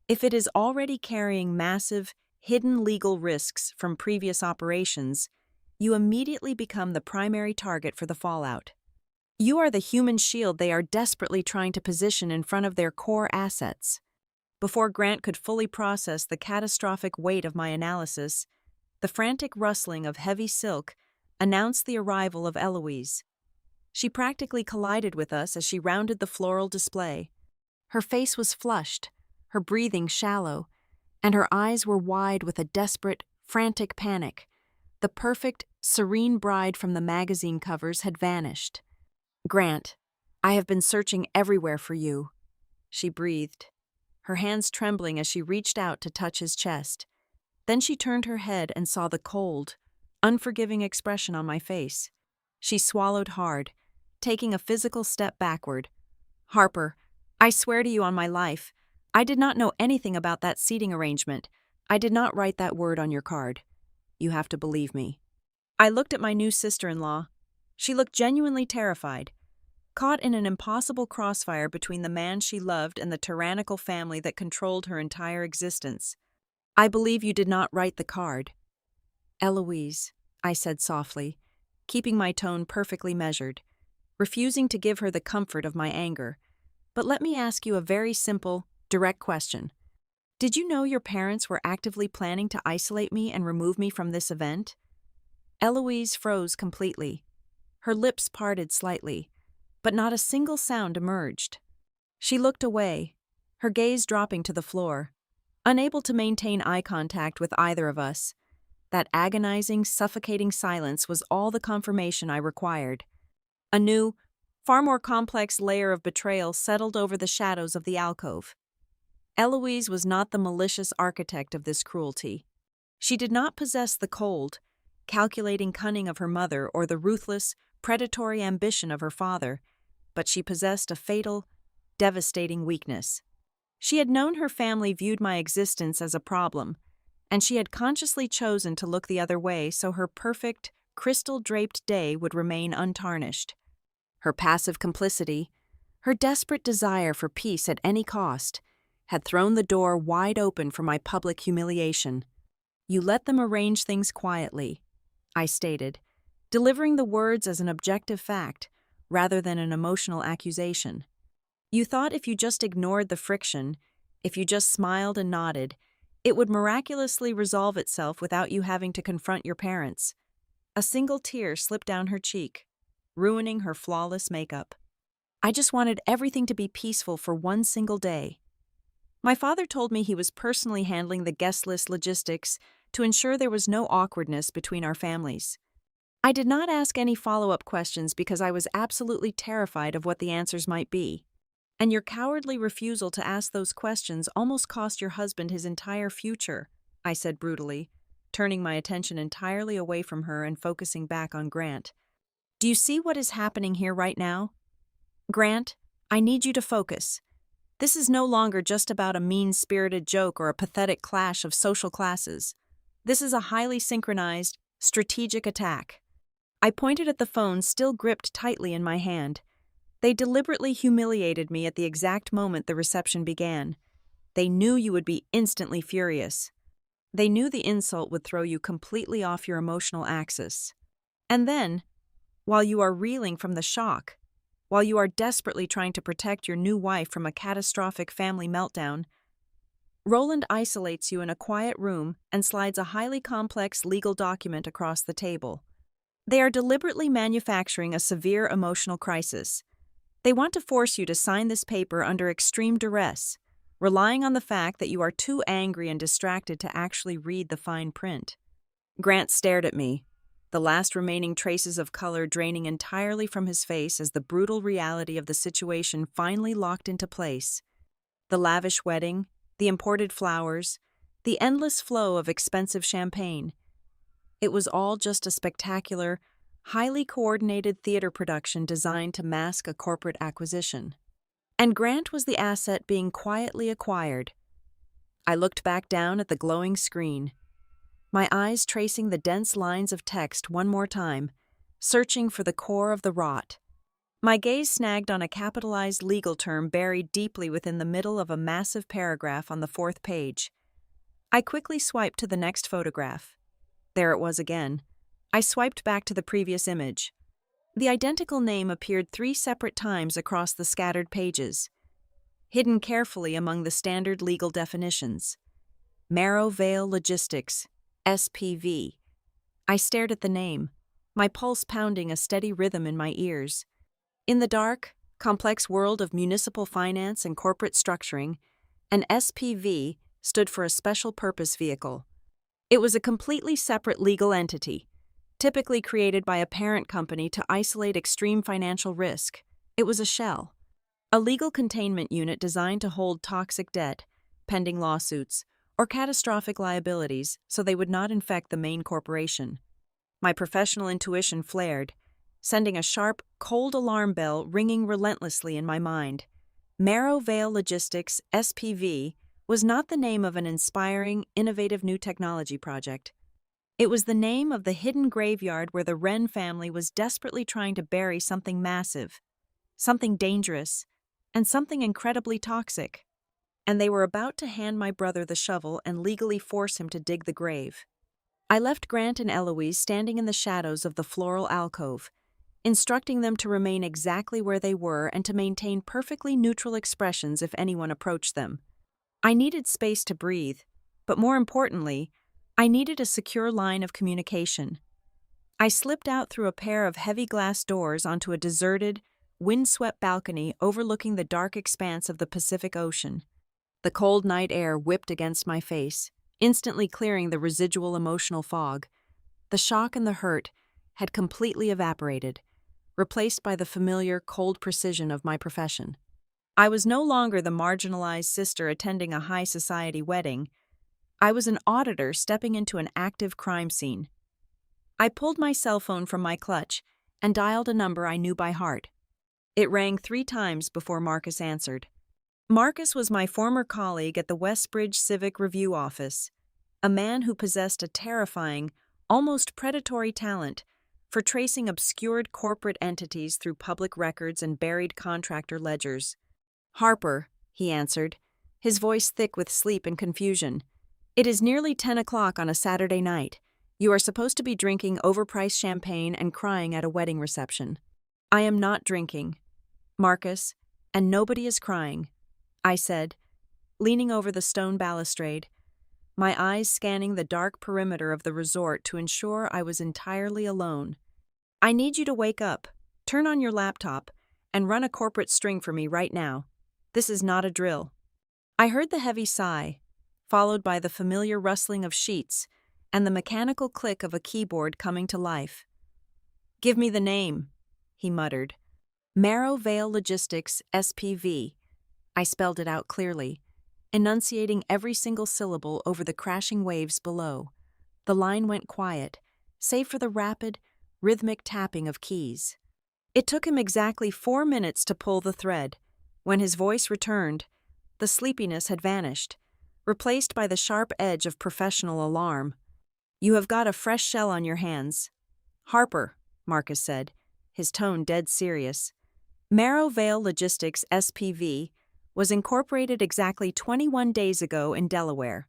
[SPEAKER 1] if it is already carrying massive, hidden legal risks from previous operations, you immediately become the primary target for the fallout. You are the human shield they are desperately trying to position in front of their core assets. Before Grant could fully process the catastrophic weight of my analysis, the frantic rustling of heavy silk announced the arrival of Eloise. She practically collided with us as she rounded the floral display. Her face was flushed, her breathing shallow, and her eyes were wide with a desperate, frantic panic. The perfect, serene bride from the magazine covers had vanished. Grant, I have been searching everywhere for you, she breathed, her hands trembling as she reached out to touch his chest. Then she turned her head and saw the cold, unforgiving expression on my face. She swallowed hard, taking a physical step backward. Harper, I swear to you on my life, I did not know anything about that seating arrangement. I did not write that word on your card. You have to believe me. I looked at my new sister-in-law. She looked genuinely terrified, caught in an impossible crossfire between the man she loved and the tyrannical family that controlled her entire existence. I believe you did not write the card. Eloise, I said softly, keeping my tone perfectly measured, refusing to give her the comfort of my anger. But let me ask you a very simple, direct question. Did you know your parents were actively planning to isolate me and remove me from this event? Eloise froze completely. Her lips parted slightly, but not a single sound emerged. She looked away, her gaze dropping to the floor. unable to maintain eye contact with either of us. That agonizing, suffocating silence was all the confirmation I required. A new, far more complex layer of betrayal settled over the shadows of the alcove. Eloise was not the malicious architect of this cruelty. She did not possess the cold, calculating cunning of her mother or the ruthless, predatory ambition of her father, but she possessed a fatal, devastating weakness. She had known her family viewed my existence as a problem, and she had consciously chosen to look the other way so her perfect, crystal-draped day would remain untarnished. Her passive complicity, her desperate desire for peace at any cost, had thrown the door wide open for my public humiliation. "You let them arrange things quietly," I stated, delivering the words as an objective fact rather than an emotional accusation. "You thought if you just ignored the friction, if you just smiled and nodded, it would miraculously resolve itself without you having to confront your parents." A single tear slipped down her cheek, ruining her flawless makeup. "I just wanted everything to be peaceful for one single day." My father told me he was personally handling the guest list logistics to ensure there was no awkwardness between our families. I did not ask any follow-up questions because I was absolutely terrified of what the answers might be. "And your cowardly refusal to ask those questions almost cost your husband his entire future," I said brutally, turning my attention entirely away from her and focusing back on Grant. "Do you see what is happening here right now? Grant, I need you to focus. This is no longer just about a mean-spirited joke or a pathetic clash of social classes. This is a highly synchronized, strategic attack." I pointed at the phone still gripped tightly in my hand. "They deliberately humiliated me at the exact moment the reception began. They knew you would be instantly furious. They knew the insult would throw you completely off your emotional axis. And then, while you are reeling from the shock, while you are desperately trying to protect your new wife from a catastrophic family meltdown, Roland isolates you in a quiet room and slides a highly complex legal document across the table. They are deliberately manufacturing a severe emotional crisis. They want to force you to sign this paper under extreme duress, relying on the fact that you are too angry and distracted to actually read the fine print." Grant stared at me, the last remaining traces of color draining entirely from his face as the brutal reality of the situation finally locked into place. The lavish wedding, the imported flowers, the endless flow of expensive champagne. It was all just a spectacular, highly coordinated theater production designed to mask a corporate acquisition. And Grant was the asset being quietly acquired. I looked back down at the glowing screen, my eyes tracing the dense lines of text one more time, searching for the core of the rot. My gaze snagged on a capitalized legal term buried deeply within the middle of a massive paragraph on the 4th page. I quickly swiped to the next photograph. There it was again. I swiped back to the previous image. The identical name appeared 3 separate times across the scattered pages, hidden carefully among the standard legal definitions. Marrow Vale Logistics, SPV. I stared at the name, my pulse pounding a steady rhythm in my ears. In the dark, complex world of municipal finance and corporate structuring, an SPV stood for a special purpose vehicle. It was a completely separate legal entity, typically created by a parent company to isolate extreme financial risk. It was a shell, a legal containment unit designed to hold toxic debt, pending lawsuits, or catastrophic liabilities so they would not infect the main corporation. My professional intuition flared, sending a sharp, cold alarm bell ringing relentlessly in my mind. Marrow Vale Logistics, SPV, was not the name of an inspiring, innovative new technology project. It was the name of the hidden graveyard where the Wren family was desperately trying to bury something massive, something dangerous, and something incredibly toxic. And they were about to hand my brother the shovel and legally force him to dig the grave. I left Grant and Eloise standing in the shadows of the floral alcove, instructing them to remain exactly where they were and to maintain perfectly neutral expressions if anyone approached them. I needed space to breathe, but more importantly, I needed a secure line of communication. I slipped out through a pair of heavy glass doors onto a deserted, windswept balcony overlooking the dark expanse of the Pacific Ocean. The cold night air whipped against my face, instantly clearing the residual emotional fog. The shock and the hurt had completely evaporated, replaced by the familiar, cold precision of my profession. I was no longer the marginalized sister attending a high society wedding. I was an auditor stepping into an active crime scene. I pulled my cell phone from my clutch and dialed a number I knew by heart. It rang 3 times before Marcus answered. Marcus was my former colleague at the Westbridge Civic Review office, a man who possessed a terrifying, almost predatory talent for tracing obscured corporate entities through public records and buried contractor ledgers. "Harper," he answered, his voice thick with sleep and confusion. "It is nearly 10 o'clock on a Saturday night. You are supposed to be drinking overpriced champagne and crying at a wedding reception." "I am not drinking, Marcus, and nobody is crying," I said, leaning over the stone balustrade, my eyes scanning the dark perimeter of the resort to ensure I was entirely alone. "I need you to wake up, turn on your laptop, and run a corporate string for me right now. This is not a drill." I heard the heavy sigh, followed by the familiar rustling of sheets and the mechanical click of a keyboard coming to life. "Give me the name," he muttered. "Marrow Vale Logistics, SPV." I spelled it out clearly, enunciating every single syllable over the crashing waves below. The line went quiet, save for the rapid, rhythmic tapping of keys. It took him exactly 4 minutes to pull the thread. When his voice returned, the sleepiness had vanished, replaced by the sharp edge of professional alarm. "You have got a fresh shell on your hands, Harper," Marcus said, his tone dead serious. "Marrow Vale Logistics, SPV, was incorporated exactly 21 days ago in Delaware.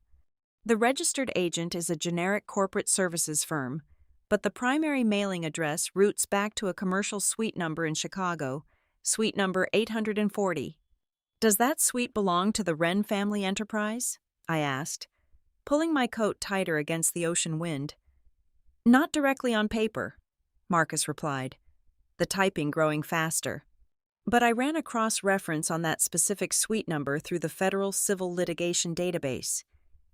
[SPEAKER 1] The registered agent is a generic corporate services firm, but the primary mailing address routes back to a commercial suite number in Chicago, suite number 840. "Does that suite belong to the Wren family enterprise?" I asked, pulling my coat tighter against the ocean wind. "Not directly on paper," Marcus replied, the typing growing faster. "But I ran a cross-reference on that specific suite number through the Federal Civil Litigation Database.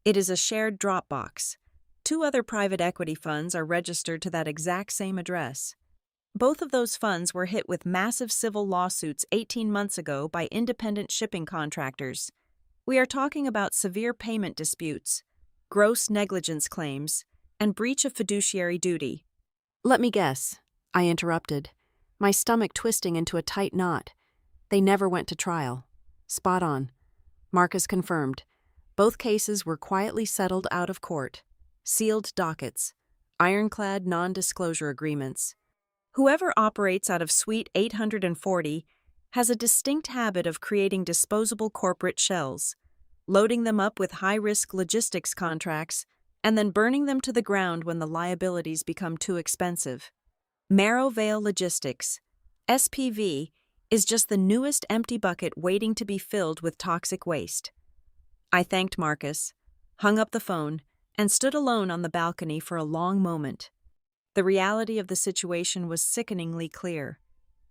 [SPEAKER 1] It is a shared Dropbox. 2 other private equity funds are registered to that exact same address. Both of those funds were hit with massive civil lawsuits 18 months ago by independent shipping contractors. We are talking about severe payment disputes, gross negligence claims, and breach of fiduciary duty." "Let me guess," I interrupted, my stomach twisting into a tight knot. "They never went to trial." "Spot on," Marcus confirmed. Both cases were quietly settled out of court. Sealed dockets, ironclad non-disclosure agreements. Whoever operates out of Suite 840 has a distinct habit of creating disposable corporate shells, loading them up with high-risk logistics contracts, and then burning them to the ground when the liabilities become too expensive. Marrow Vale Logistics, SPV, is just the newest empty bucket waiting to be filled with toxic waste. I thanked Marcus, hung up the phone, and stood alone on the balcony for a long moment. The reality of the situation was sickeningly clear.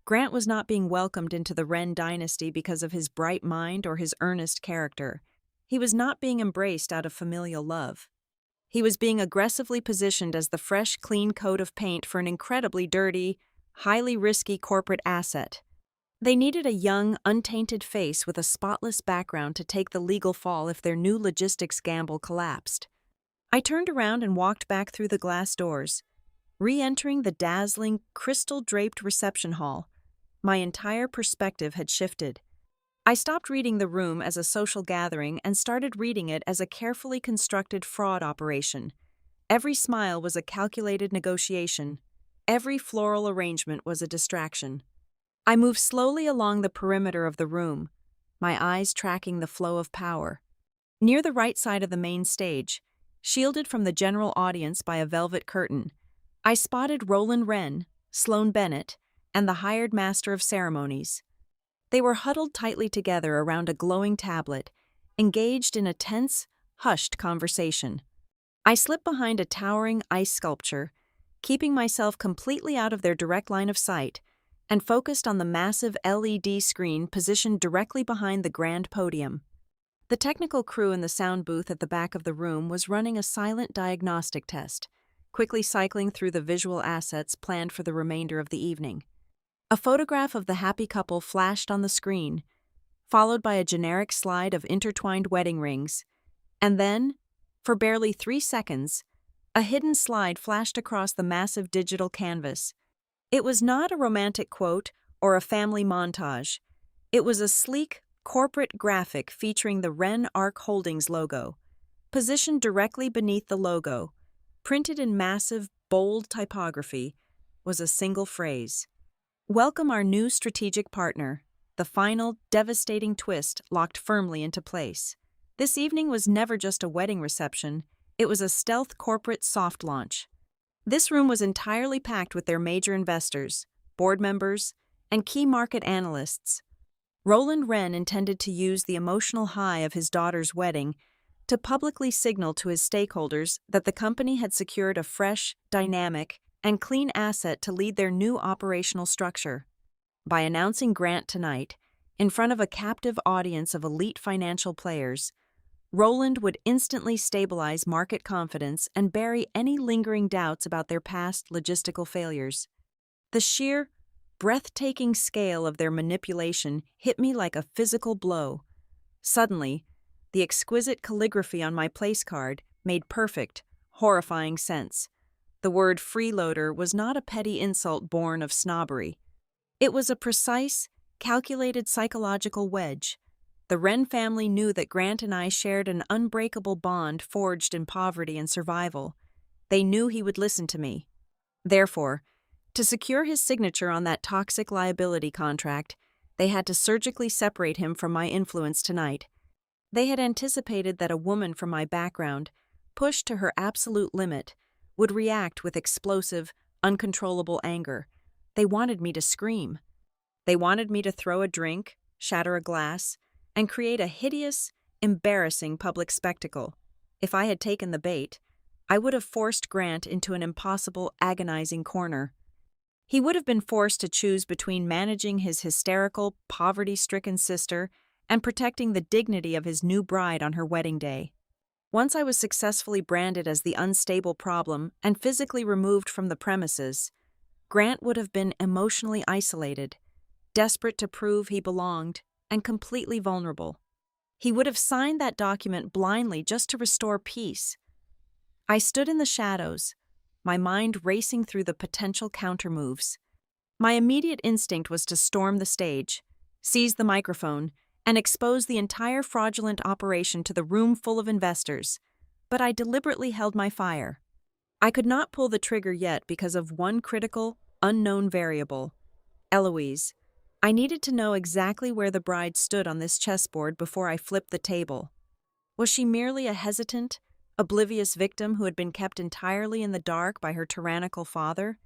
[SPEAKER 1] Grant was not being welcomed into the Wren dynasty because of his bright mind or his earnest character. He was not being embraced out of familial love. He was being aggressively positioned as the fresh, clean coat of paint for an incredibly dirty, highly risky corporate asset. They needed a young, untainted face with a spotless background to take the legal fall if their new logistics gamble collapsed. I turned around and walked back through the glass doors, re-entering the dazzling, crystal-draped reception hall. My entire perspective had shifted. I stopped reading the room as a social gathering and started reading it as a carefully constructed fraud operation. Every smile was a calculated negotiation. Every floral arrangement was a distraction. I moved slowly along the perimeter of the room, my eyes tracking the flow of power. Near the right side of the main stage, shielded from the general audience by a velvet curtain, I spotted Roland Wren, Sloan Bennett, and the hired master of ceremonies. They were huddled tightly together around a glowing tablet, engaged in a tense, hushed conversation. I slipped behind a towering ice sculpture, keeping myself completely out of their direct line of sight, and focused on the massive LED screen positioned directly behind the grand podium. The technical crew in the sound booth at the back of the room was running a silent diagnostic test, quickly cycling through the visual assets planned for the remainder of the evening. A photograph of the happy couple flashed on the screen, followed by a generic slide of intertwined wedding rings, and then, for barely 3 seconds, a hidden slide flashed across the massive digital canvas. It was not a romantic quote or a family montage. It was a sleek, corporate graphic featuring the Ren Arc Holdings logo. Positioned directly beneath the logo, printed in massive, bold typography, was a single phrase. "Welcome our new strategic partner." The final, devastating twist locked firmly into place. This evening was never just a wedding reception, it was a stealth corporate soft launch. This room was entirely packed with their major investors, board members, and key market analysts. Roland Wren intended to use the emotional high of his daughter's wedding to publicly signal to his stakeholders that the company had secured a fresh, dynamic, and clean asset to lead their new operational structure. By announcing Grant tonight, in front of a captive audience of elite financial players, Roland would instantly stabilize market confidence and bury any lingering doubts about their past logistical failures. The sheer, breathtaking scale of their manipulation hit me like a physical blow. Suddenly, the exquisite calligraphy on my place card made perfect, horrifying sense. The word freeloader was not a petty insult born of snobbery. It was a precise, calculated psychological wedge. The Wren family knew that Grant and I shared an unbreakable bond forged in poverty and survival. They knew he would listen to me. Therefore, to secure his signature on that toxic liability contract, they had to surgically separate him from my influence tonight. They had anticipated that a woman from my background, pushed to her absolute limit, would react with explosive, uncontrollable anger. They wanted me to scream. They wanted me to throw a drink, shatter a glass, and create a hideous, embarrassing public spectacle. If I had taken the bait, I would have forced Grant into an impossible, agonizing corner. He would have been forced to choose between managing his hysterical, poverty-stricken sister and protecting the dignity of his new bride on her wedding day. Once I was successfully branded as the unstable problem and physically removed from the premises, Grant would have been emotionally isolated, desperate to prove he belonged, and completely vulnerable. He would have signed that document blindly just to restore peace. I stood in the shadows, my mind racing through the potential countermoves. My immediate instinct was to storm the stage, seize the microphone, and expose the entire fraudulent operation to the room full of investors, but I deliberately held my fire. I could not pull the trigger yet because of one critical, unknown variable: Eloise. I needed to know exactly where the bride stood on this chessboard before I flipped the table. Was she merely a hesitant, oblivious victim who had been kept entirely in the dark by her tyrannical father?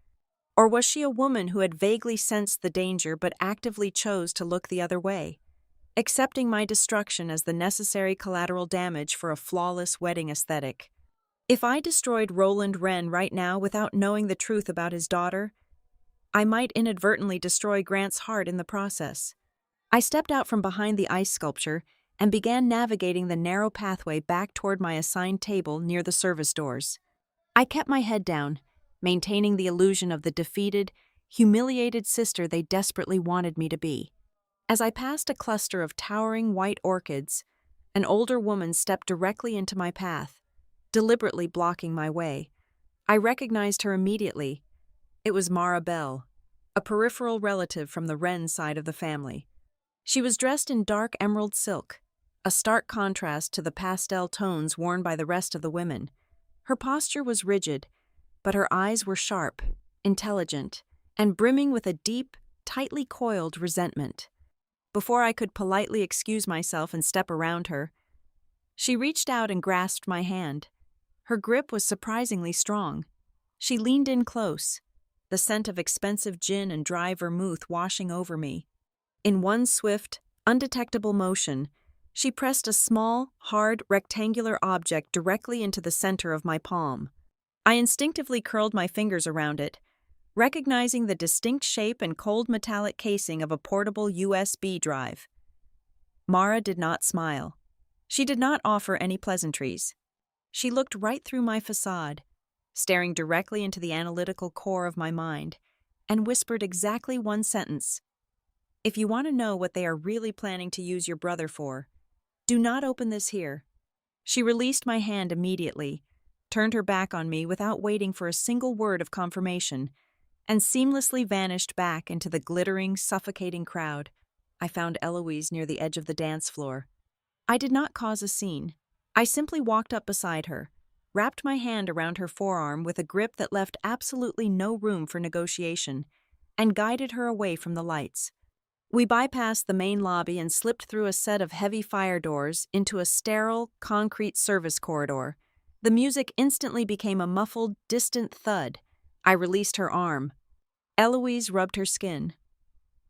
[SPEAKER 1] Or was she a woman who had vaguely sensed the danger but actively chose to look the other way, accepting my destruction as the necessary collateral damage for a flawless wedding aesthetic? If I destroyed Roland Wren right now without knowing the truth about his daughter, I might inadvertently destroy Grant's heart in the process. I stepped out from behind the ice sculpture and began navigating the narrow pathway back toward my assigned table near the service doors. I kept my head down, maintaining the illusion of the defeated, humiliated sister they desperately wanted me to be. As I passed a cluster of towering white orchids, an older woman stepped directly into my path, deliberately blocking my way. I recognized her immediately. It was Mara Bell, a peripheral relative from the Wren side of the family. She was dressed in dark emerald silk, a stark contrast to the pastel tones worn by the rest of the women. Her posture was rigid, but her eyes were sharp, intelligent, and brimming with a deep, tightly coiled resentment. Before I could politely excuse myself and step around her, she reached out and grasped my hand. Her grip was surprisingly strong. She leaned in close, the scent of expensive gin and dry vermouth washing over me. In one swift, undetectable motion, she pressed a small, hard, rectangular object directly into the center of my palm. I instinctively curled my fingers around it, recognizing the distinct shape and cold metallic casing of a portable USB drive. Mara did not smile. She did not offer any pleasantries. She looked right through my facade, staring directly into the analytical core of my mind, and whispered exactly one sentence. If you want to know what they are really planning to use your brother for, do not open this here. She released my hand immediately, turned her back on me without waiting for a single word of confirmation, and seamlessly vanished back into the glittering, suffocating crowd. I found Eloise near the edge of the dance floor. I did not cause a scene. I simply walked up beside her, wrapped my hand around her forearm with a grip that left absolutely no room for negotiation, and guided her away from the lights. We bypassed the main lobby and slipped through a set of heavy fire doors into a sterile, concrete service corridor. The music instantly became a muffled, distant thud. I released her arm. Eloise rubbed her skin,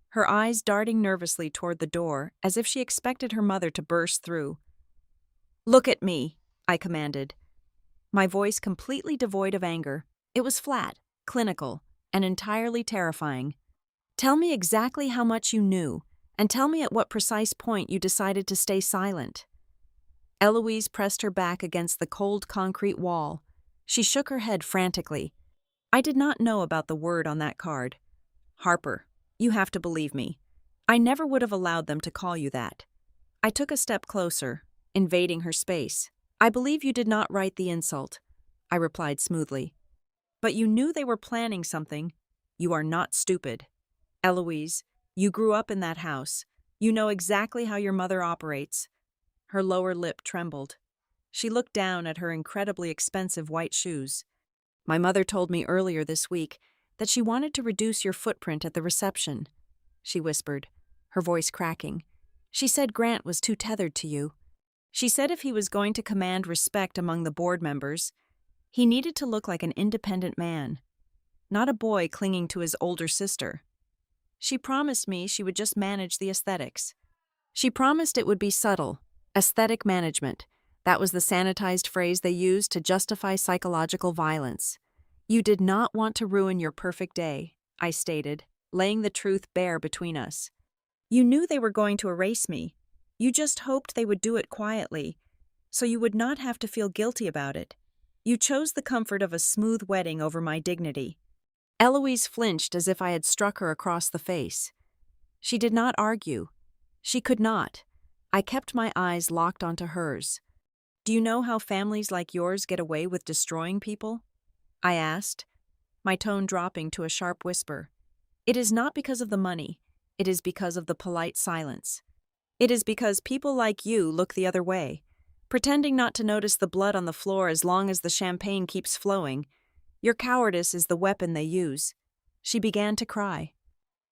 [SPEAKER 1] her eyes darting nervously toward the door as if she expected her mother to burst through. "Look at me," I commanded, my voice completely devoid of anger. It was flat, clinical, and entirely terrifying. "Tell me exactly how much you knew, and tell me at what precise point you decided to stay silent." Eloise pressed her back against the cold concrete wall. She shook her head frantically. "I did not know about the word on that card. Harper, you have to believe me. I never would have allowed them to call you that." I took a step closer, invading her space. "I believe you did not write the insult," I replied smoothly. "But you knew they were planning something. You are not stupid. Eloise, you grew up in that house. You know exactly how your mother operates." Her lower lip trembled. She looked down at her incredibly expensive white shoes. "My mother told me earlier this week that she wanted to reduce your footprint at the reception," she whispered, her voice cracking. "She said Grant was too tethered to you. She said if he was going to command respect among the board members, he needed to look like an independent man, not a boy clinging to his older sister. She promised me she would just manage the aesthetics. She promised it would be subtle, aesthetic management. That was the sanitized phrase they used to justify psychological violence. You did not want to ruin your perfect day," I stated, laying the truth bare between us. "You knew they were going to erase me. You just hoped they would do it quietly, so you would not have to feel guilty about it. You chose the comfort of a smooth wedding over my dignity." Eloise flinched as if I had struck her across the face. She did not argue. She could not. I kept my eyes locked onto hers. "Do you know how families like yours get away with destroying people?" I asked, my tone dropping to a sharp whisper. "It is not because of the money. It is because of the polite silence. It is because people like you look the other way, pretending not to notice the blood on the floor as long as the champagne keeps flowing. Your cowardice is the weapon they use." She began to cry.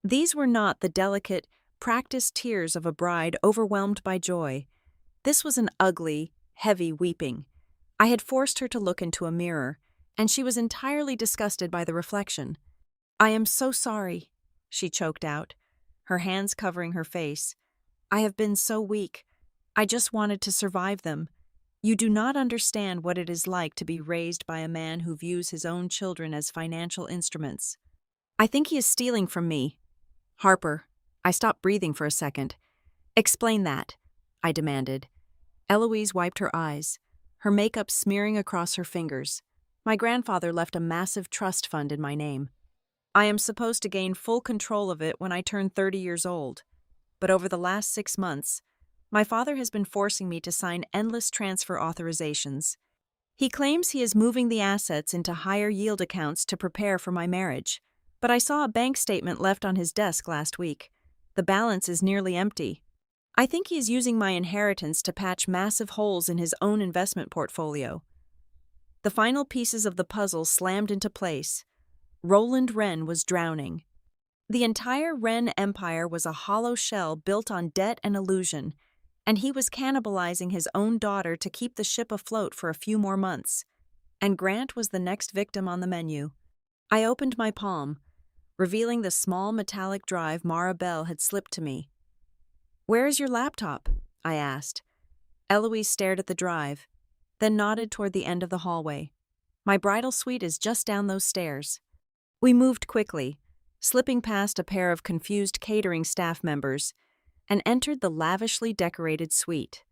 [SPEAKER 1] These were not the delicate, practiced tears of a bride overwhelmed by joy. This was an ugly, heavy weeping. I had forced her to look into a mirror, and she was entirely disgusted by the reflection. "I am so sorry," she choked out, her hands covering her face. "I have been so weak. I just wanted to survive them. You do not understand what it is like to be raised by a man who views his own children as financial instruments. I think he is stealing from me." "Harper," I stopped breathing for a second. "Explain that," I demanded. Eloise wiped her eyes, her makeup smearing across her fingers. "My grandfather left a massive trust fund in my name. I am supposed to gain full control of it when I turn 30 years old. But over the last 6 months, my father has been forcing me to sign endless transfer authorizations. He claims he is moving the assets into higher yield accounts to prepare for my marriage. But I saw a bank statement left on his desk last week. The balance is nearly empty. I think he is using my inheritance to patch massive holes in his own investment portfolio." The final pieces of the puzzle slammed into place. Roland Wren was drowning. The entire Wren empire was a hollow shell built on debt and illusion, and he was cannibalizing his own daughter to keep the ship afloat for a few more months. And Grant was the next victim on the menu. I opened my palm, revealing the small metallic drive Mara Bell had slipped to me. "Where is your laptop?" I asked. Eloise stared at the drive, then nodded toward the end of the hallway. "My bridal suite is just down those stairs." We moved quickly, slipping past a pair of confused catering staff members, and entered the lavishly decorated suite.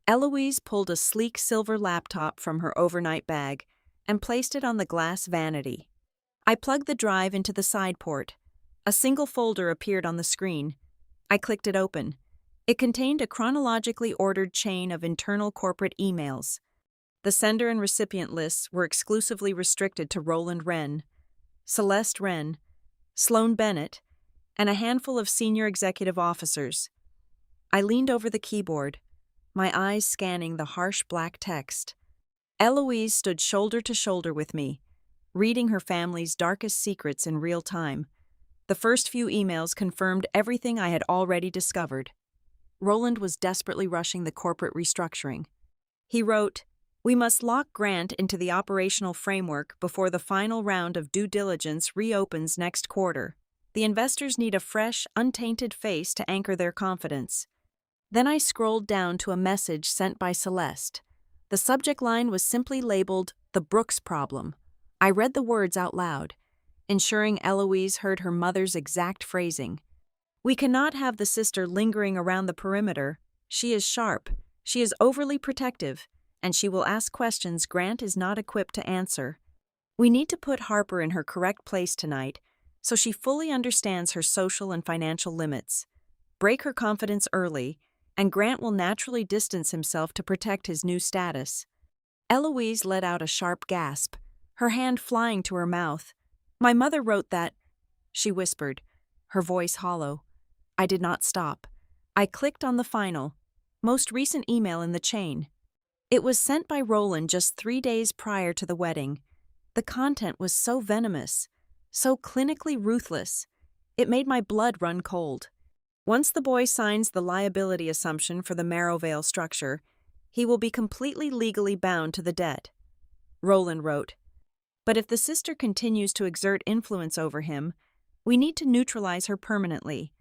[SPEAKER 1] Eloise pulled a sleek silver laptop from her overnight bag and placed it on the glass vanity. I plugged the drive into the side port. A single folder appeared on the screen. I clicked it open. It contained a chronologically ordered chain of internal corporate emails. The sender and recipient lists were exclusively restricted to Roland Wren, Celeste Wren, Sloan Bennett, and a handful of senior executive officers. I leaned over the keyboard, my eyes scanning the harsh black text. Eloise stood shoulder to shoulder with me, reading her family's darkest secrets in real time. The first few emails confirmed everything I had already discovered. Roland was desperately rushing the corporate restructuring. He wrote, "We must lock Grant into the operational framework before the final round of due diligence reopens next quarter. The investors need a fresh, untainted face to anchor their confidence." Then I scrolled down to a message sent by Celeste. The subject line was simply labeled, "The Brooks Problem." I read the words out loud, ensuring Eloise heard her mother's exact phrasing. "We cannot have the sister lingering around the perimeter. She is sharp, she is overly protective, and she will ask questions Grant is not equipped to answer. We need to put Harper in her correct place tonight, so she fully understands her social and financial limits. Break her confidence early, and Grant will naturally distance himself to protect his new status." Eloise let out a sharp gasp, her hand flying to her mouth. "My mother wrote that," she whispered, her voice hollow. I did not stop. I clicked on the final, most recent email in the chain. It was sent by Roland just 3 days prior to the wedding. The content was so venomous, so clinically ruthless, it made my blood run cold. Once the boy signs the liability assumption for the Marrowvale structure, he will be completely legally bound to the debt. Roland wrote, "But if the sister continues to exert influence over him, we need to neutralize her permanently.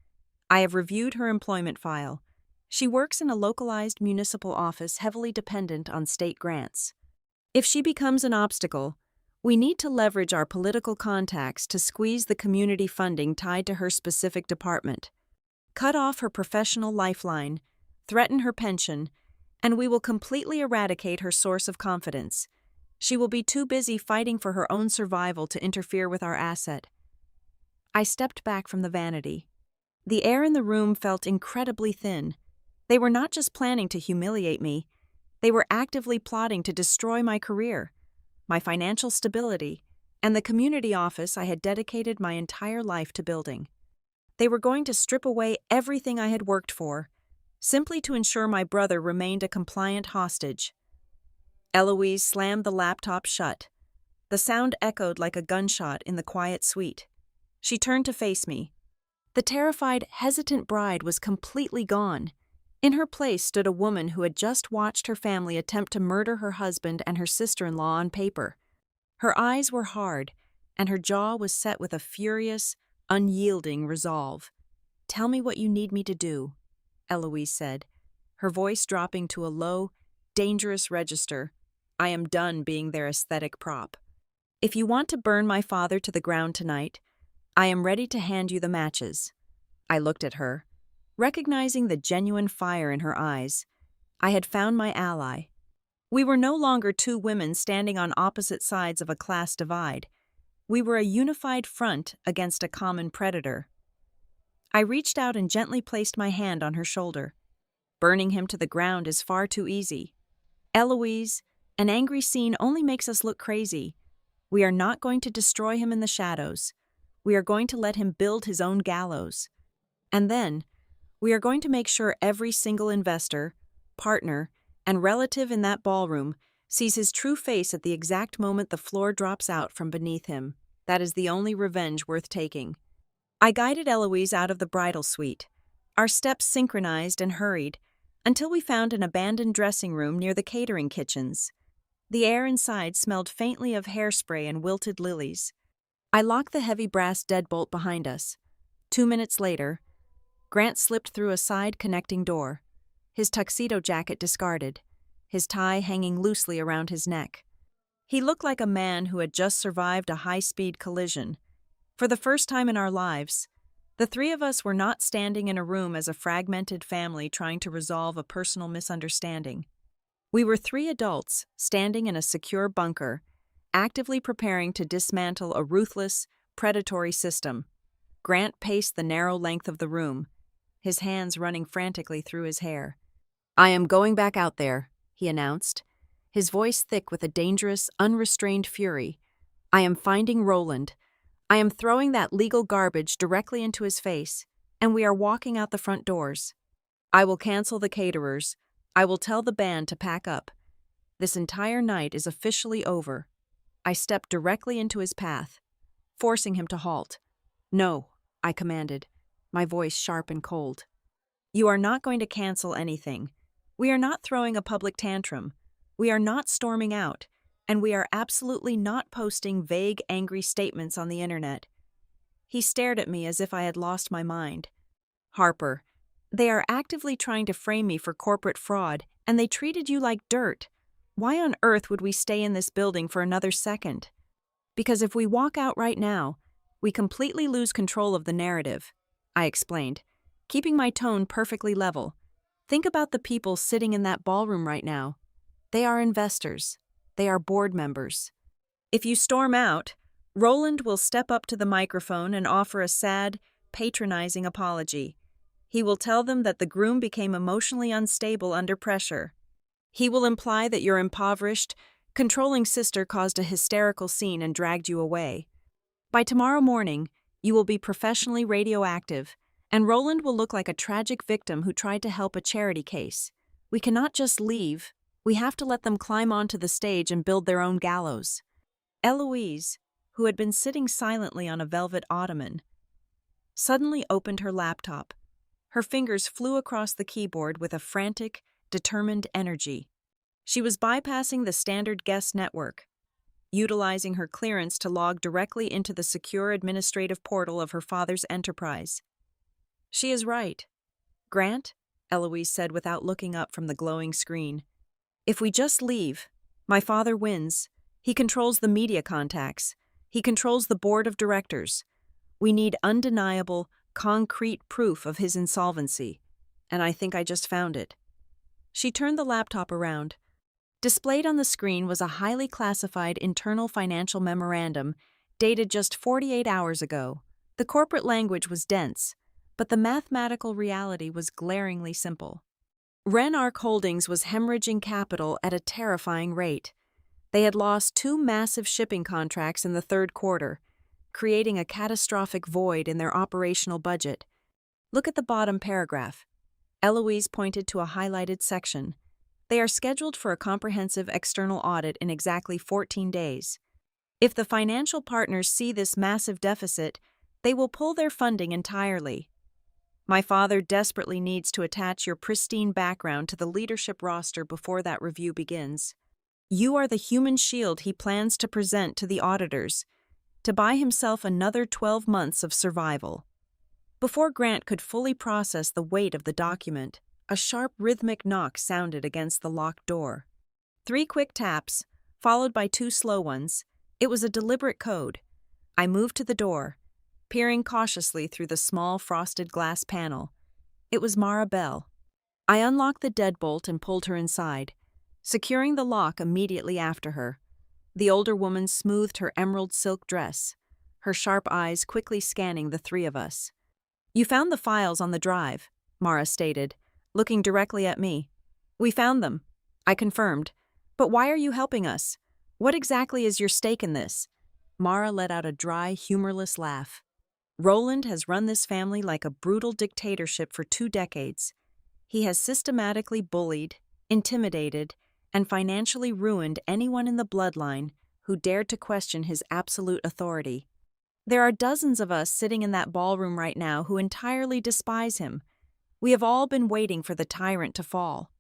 [SPEAKER 1] I have reviewed her employment file. She works in a localized municipal office heavily dependent on state grants. If she becomes an obstacle, we need to leverage our political contacts to squeeze the community funding tied to her specific department. Cut off her professional lifeline, threaten her pension, and we will completely eradicate her source of confidence. She will be too busy fighting for her own survival to interfere with our asset." I stepped back from the vanity. The air in the room felt incredibly thin. They were not just planning to humiliate me, they were actively plotting to destroy my career, my financial stability, and the community office I had dedicated my entire life to building. They were going to strip away everything I had worked for, simply to ensure my brother remained a compliant hostage. Eloise slammed the laptop shut. The sound echoed like a gunshot in the quiet suite. She turned to face me. The terrified, hesitant bride was completely gone. In her place stood a woman who had just watched her family attempt to murder her husband and her sister-in-law on paper. Her eyes were hard, and her jaw was set with a furious, unyielding resolve. "Tell me what you need me to do," Eloise said, her voice dropping to a low, dangerous register. "I am done being their aesthetic prop. If you want to burn my father to the ground tonight, I am ready to hand you the matches." I looked at her, recognizing the genuine fire in her eyes. I had found my ally. We were no longer two women standing on opposite sides of a class divide. We were a unified front against a common predator. I reached out and gently placed my hand on her shoulder. "Burning him to the ground is far too easy. Eloise, an angry scene only makes us look crazy. We are not going to destroy him in the shadows. We are going to let him build his own gallows. And then, we are going to make sure every single investor, partner, and relative in that ballroom sees his true face at the exact moment the floor drops out from beneath him. That is the only revenge worth taking." I guided Eloise out of the bridal suite. Our steps synchronized and hurried, until we found an abandoned dressing room near the catering kitchens. The air inside smelled faintly of hairspray and wilted lilies. I locked the heavy brass deadbolt behind us. 2 minutes later, Grant slipped through a side connecting door, his tuxedo jacket discarded, his tie hanging loosely around his neck. He looked like a man who had just survived a high-speed collision. For the first time in our lives, the three of us were not standing in a room as a fragmented family trying to resolve a personal misunderstanding. We were three adults standing in a secure bunker, actively preparing to dismantle a ruthless, predatory system. Grant paced the narrow length of the room, his hands running frantically through his hair. "I am going back out there," he announced, his voice thick with a dangerous, unrestrained fury. "I am finding Roland. I am throwing that legal garbage directly into his face, and we are walking out the front doors. I will cancel the caterers. I will tell the band to pack up. This entire night is officially over." I stepped directly into his path, forcing him to halt. "No," I commanded, my voice sharp and cold. "You are not going to cancel anything. We are not throwing a public tantrum. We are not storming out, and we are absolutely not posting vague, angry statements on the internet." He stared at me as if I had lost my mind. "Harper, they are actively trying to frame me for corporate fraud, and they treated you like dirt. Why on earth would we stay in this building for another second? Because if we walk out right now, we completely lose control of the narrative," I explained, keeping my tone perfectly level. "Think about the people sitting in that ballroom right now. They are investors. They are board members. If you storm out, Roland will step up to the microphone and offer a sad, patronizing apology. He will tell them that the groom became emotionally unstable under pressure. He will imply that your impoverished, controlling sister caused a hysterical scene and dragged you away. By tomorrow morning, you will be professionally radioactive, and Roland will look like a tragic victim who tried to help a charity case. We cannot just leave. We have to let them climb onto the stage and build their own gallows." Eloise, who had been sitting silently on a velvet ottoman, suddenly opened her laptop. Her fingers flew across the keyboard with a frantic, determined energy. She was bypassing the standard guest network, utilizing her clearance to log directly into the secure administrative portal of her father's enterprise. "She is right. Grant," Eloise said without looking up from the glowing screen. "If we just leave, my father wins. He controls the media contacts. He controls the board of directors. We need undeniable, concrete proof of his insolvency, and I think I just found it." She turned the laptop around. Displayed on the screen was a highly classified internal financial memorandum dated just 48 hours ago. The corporate language was dense, but the mathematical reality was glaringly simple. Renark Holdings was hemorrhaging capital at a terrifying rate. They had lost 2 massive shipping contracts in the third quarter, creating a catastrophic void in their operational budget. Look at the bottom paragraph. Eloise pointed to a highlighted section. They are scheduled for a comprehensive external audit in exactly 14 days. If the financial partners see this massive deficit, they will pull their funding entirely. My father desperately needs to attach your pristine background to the leadership roster before that review begins. You are the human shield he plans to present to the auditors, to buy himself another 12 months of survival. Before Grant could fully process the weight of the document, a sharp rhythmic knock sounded against the locked door. 3 quick taps, followed by 2 slow ones. It was a deliberate code. I moved to the door, peering cautiously through the small frosted glass panel. It was Mara Bell. I unlocked the deadbolt and pulled her inside, securing the lock immediately after her. The older woman smoothed her emerald silk dress, her sharp eyes quickly scanning the 3 of us. "You found the files on the drive," Mara stated, looking directly at me. "We found them," I confirmed. "But why are you helping us? What exactly is your stake in this?" Mara let out a dry, humorless laugh. "Roland has run this family like a brutal dictatorship for 2 decades. He has systematically bullied, intimidated, and financially ruined anyone in the bloodline who dared to question his absolute authority. There are dozens of us sitting in that ballroom right now who entirely despise him. We have all been waiting for the tyrant to fall.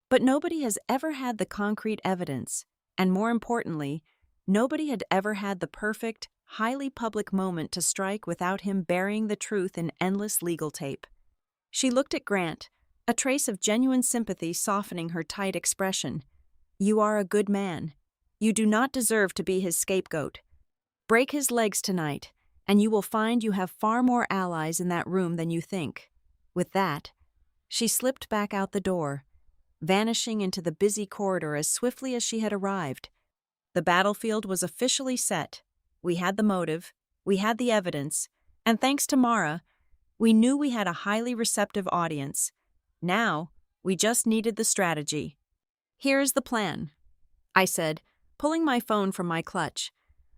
[SPEAKER 1] But nobody has ever had the concrete evidence, and more importantly, nobody had ever had the perfect, highly public moment to strike without him burying the truth in endless legal tape." She looked at Grant, a trace of genuine sympathy softening her tight expression. "You are a good man. You do not deserve to be his scapegoat. Break his legs tonight, and you will find you have far more allies in that room than you think." With that, she slipped back out the door, vanishing into the busy corridor as swiftly as she had arrived. The battlefield was officially set. We had the motive, we had the evidence, and thanks to Mara, we knew we had a highly receptive audience. Now, we just needed the strategy. "Here's the plan," I said, pulling my phone from my clutch.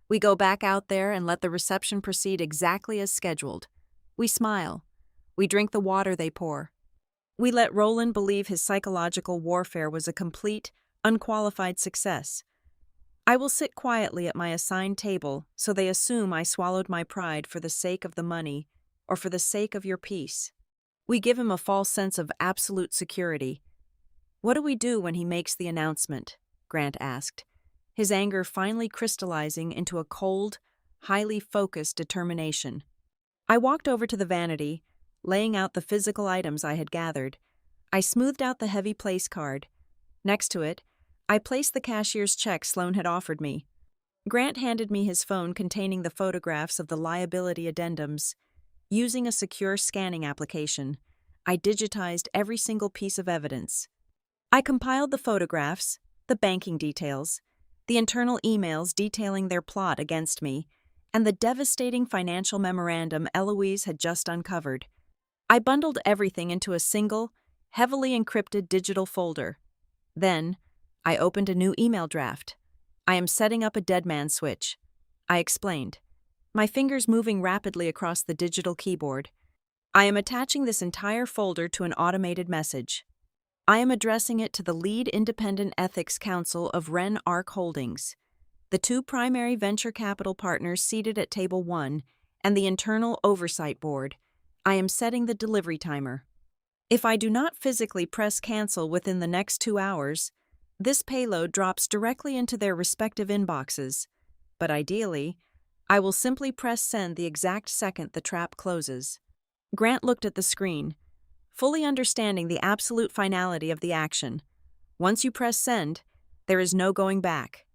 [SPEAKER 1] "We go back out there and let the reception proceed exactly as scheduled. We smile. We drink the water they pour. We let Roland believe his psychological warfare was a complete, unqualified success. I will sit quietly at my assigned table so they assume I swallowed my pride for the sake of the money or for the sake of your peace. We give him a false sense of absolute security." "What do we do when he makes the announcement?" Grant asked, his anger finally crystallizing into a cold, highly focused determination. I walked over to the vanity, laying out the physical items I had gathered. I smoothed out the heavy place card. Next to it, I placed the cashier's check Sloan had offered me. Grant handed me his phone containing the photographs of the liability addendums. Using a secure scanning application, I digitized every single piece of evidence. I compiled the photographs, the banking details, the internal emails detailing their plot against me, and the devastating financial memorandum Eloise had just uncovered. I bundled everything into a single, heavily encrypted digital folder. Then, I opened a new email draft. "I am setting up a dead man switch," I explained, my fingers moving rapidly across the digital keyboard. "I am attaching this entire folder to an automated message. I am addressing it to the lead independent ethics counsel of Ren Arc Holdings, the two primary venture capital partners seated at table 1, and the internal oversight board. I am setting the delivery timer. If I do not physically press cancel within the next 2 hours, this payload drops directly into their respective inboxes, but ideally, I will simply press send the exact second the trap closes." Grant looked at the screen, fully understanding the absolute finality of the action. Once you press send, there is no going back.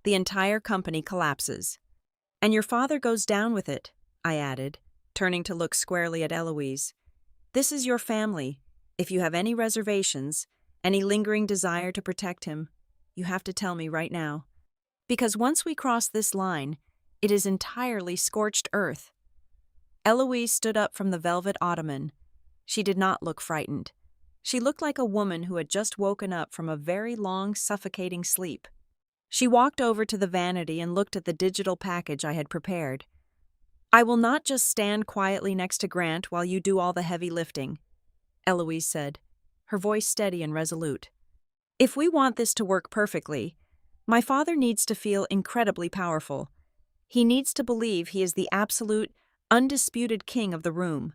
[SPEAKER 1] The entire company collapses. "And your father goes down with it," I added, turning to look squarely at Eloise. "This is your family. If you have any reservations, any lingering desire to protect him, you have to tell me right now. Because once we cross this line, it is entirely scorched earth." Eloise stood up from the velvet ottoman. She did not look frightened. She looked like a woman who had just woken up from a very long, suffocating sleep. She walked over to the vanity and looked at the digital package I had prepared. "I will not just stand quietly next to Grant while you do all the heavy lifting," Eloise said, her voice steady and resolute. "If we want this to work perfectly, my father needs to feel incredibly powerful. He needs to believe he is the absolute, undisputed king of the room."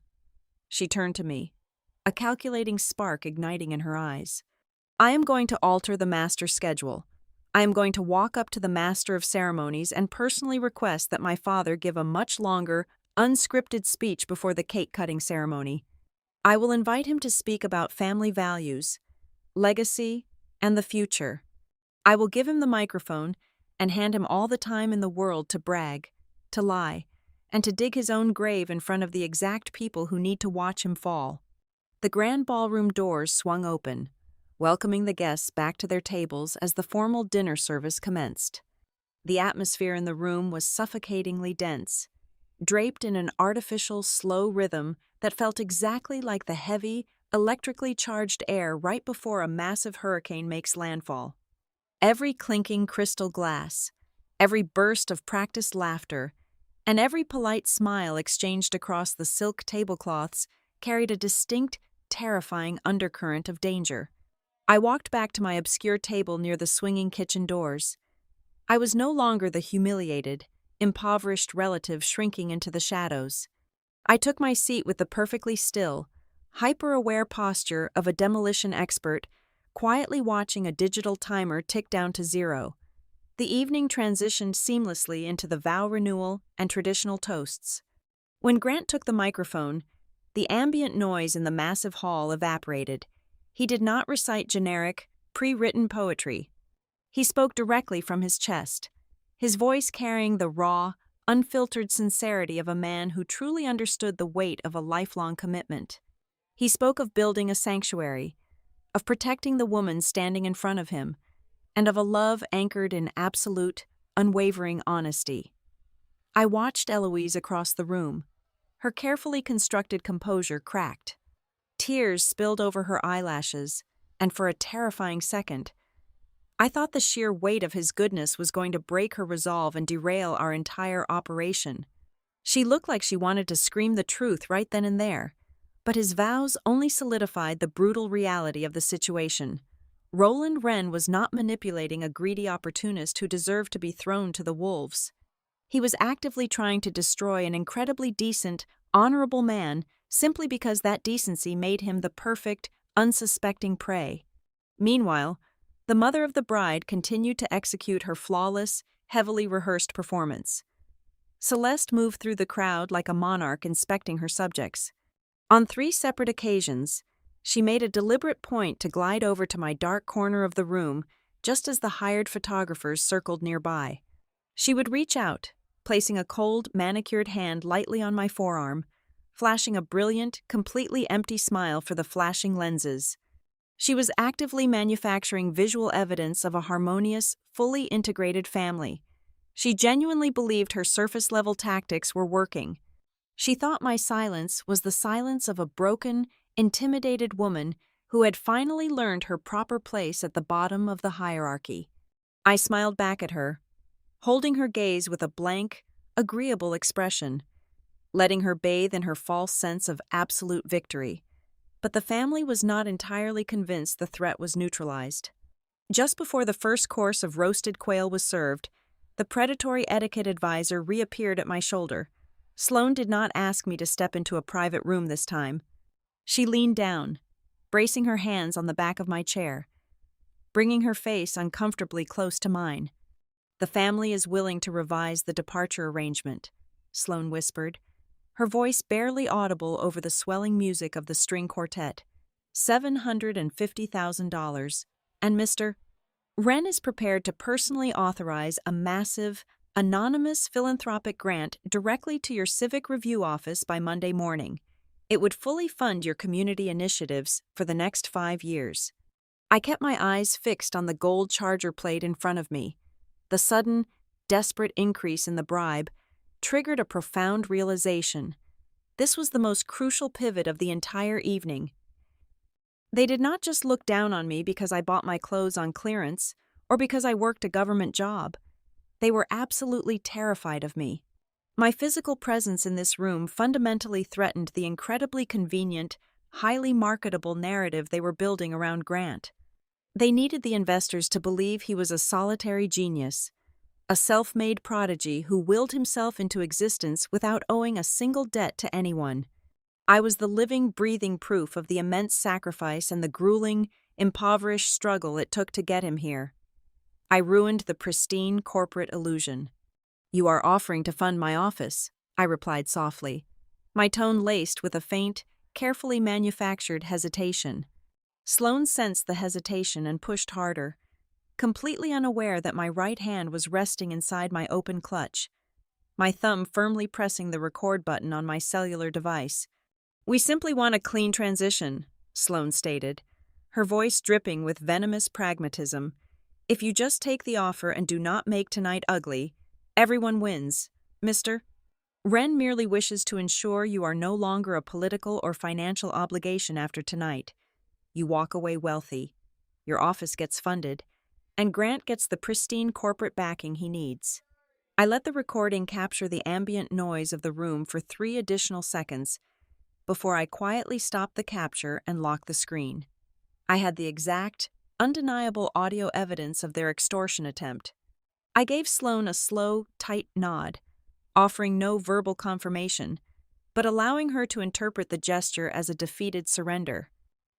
[SPEAKER 1] She turned to me, a calculating spark igniting in her eyes. "I am going to alter the master schedule. I am going to walk up to the master of ceremonies and personally request that my father give a much longer, unscripted speech before the cake-cutting ceremony. I will invite him to speak about family values, legacy, and the future. I will give him the microphone and hand him all the time in the world to brag, to lie, and to dig his own grave in front of the exact people who need to watch him fall." The grand ballroom doors swung open, welcoming the guests back to their tables as the formal dinner service commenced. The atmosphere in the room was suffocatingly dense, draped in an artificial, slow rhythm that felt exactly like the heavy, electrically charged air right before a massive hurricane makes landfall. Every clinking crystal glass, every burst of practiced laughter, and every polite smile exchanged across the silk tablecloths carried a distinct, terrifying undercurrent of danger. I walked back to my obscure table near the swinging kitchen doors. I was no longer the humiliated, impoverished relative shrinking into the shadows. I took my seat with the perfectly still, hyper-aware posture of a demolition expert, quietly watching a digital timer tick down to 0. The evening transitioned seamlessly into the vow renewal and traditional toasts. When Grant took the microphone, the ambient noise in the massive hall evaporated. He did not recite generic, pre-written poetry. He spoke directly from his chest, his voice carrying the raw, unfiltered sincerity of a man who truly understood the weight of a lifelong commitment. He spoke of building a sanctuary, of protecting the woman standing in front of him, and of a love anchored in absolute, unwavering honesty. I watched Eloise across the room. Her carefully constructed composure cracked. Tears spilled over her eyelashes, and for a terrifying second, I thought the sheer weight of his goodness was going to break her resolve and derail our entire operation. She looked like she wanted to scream the truth right then and there, but his vows only solidified the brutal reality of the situation. Roland Wren was not manipulating a greedy opportunist who deserved to be thrown to the wolves. He was actively trying to destroy an incredibly decent, honorable man simply because that decency made him the perfect, unsuspecting prey. Meanwhile, the mother of the bride continued to execute her flawless, heavily rehearsed performance. Celeste moved through the crowd like a monarch inspecting her subjects. On 3 separate occasions, she made a deliberate point to glide over to my dark corner of the room just as the hired photographers circled nearby. She would reach out, placing a cold, manicured hand lightly on my forearm, flashing a brilliant, completely empty smile for the flashing lenses. She was actively manufacturing visual evidence of a harmonious, fully integrated family. She genuinely believed her surface-level tactics were working. She thought my silence was the silence of a broken, intimidated woman who had finally learned her proper place at the bottom of the hierarchy. I smiled back at her, holding her gaze with a blank, agreeable expression, letting her bathe in her false sense of absolute victory. But the family was not entirely convinced the threat was neutralized. Just before the first course of roasted quail was served, the predatory etiquette advisor reappeared at my shoulder. Sloane did not ask me to step into a private room this time. She leaned down, bracing her hands on the back of my chair, bringing her face uncomfortably close to mine. "The family is willing to revise the departure arrangement," Sloane whispered, her voice barely audible over the swelling music of the string quartet. $750,000, and Mr. Wren is prepared to personally authorize a massive, anonymous philanthropic grant directly to your Civic Review office by Monday morning. It would fully fund your community initiatives for the next 5 years. I kept my eyes fixed on the gold charger plate in front of me. The sudden, desperate increase in the bribe triggered a profound realization. This was the most crucial pivot of the entire evening. They did not just look down on me because I bought my clothes on clearance or because I worked a government job. They were absolutely terrified of me. My physical presence in this room fundamentally threatened the incredibly convenient, highly marketable narrative they were building around Grant. They needed the investors to believe he was a solitary genius, a self-made prodigy who willed himself into existence without owing a single debt to anyone. I was the living, breathing proof of the immense sacrifice and the grueling, impoverished struggle it took to get him here. I ruined the pristine corporate illusion. "You are offering to fund my office," I replied softly, my tone laced with a faint, carefully manufactured hesitation. Sloane sensed the hesitation and pushed harder, completely unaware that my right hand was resting inside my open clutch, my thumb firmly pressing the record button on my cellular device. "We simply want a clean transition," Sloane stated, her voice dripping with venomous pragmatism. "If you just take the offer and do not make tonight ugly, everyone wins. Mr. Wren merely wishes to ensure you are no longer a political or financial obligation after tonight. You walk away wealthy, your office gets funded, and Grant gets the pristine corporate backing he needs." I let the recording capture the ambient noise of the room for 3 additional seconds before I quietly stopped the capture and locked the screen. I had the exact, undeniable audio evidence of their extortion attempt. I gave Sloane a slow, tight nod, offering no verbal confirmation, but allowing her to interpret the gesture as a defeated surrender.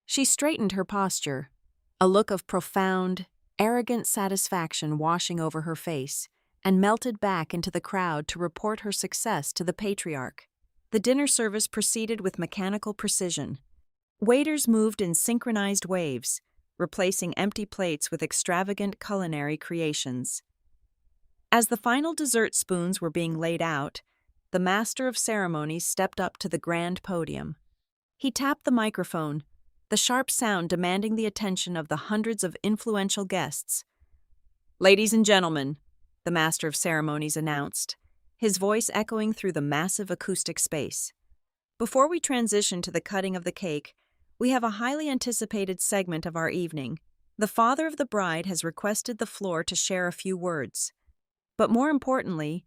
[SPEAKER 1] She straightened her posture, a look of profound, arrogant satisfaction washing over her face, and melted back into the crowd to report her success to the patriarch. The dinner service proceeded with mechanical precision. Waiters moved in synchronized waves, replacing empty plates with extravagant culinary creations. As the final dessert spoons were being laid out, the master of ceremonies stepped up to the grand podium. He tapped the microphone, the sharp sound demanding the attention of the hundreds of influential guests. "Ladies and gentlemen," the master of ceremonies announced, his voice echoing through the massive acoustic space. "Before we transition to the cutting of the cake, we have a highly anticipated segment of our evening. The father of the bride has requested the floor to share a few words. But more importantly,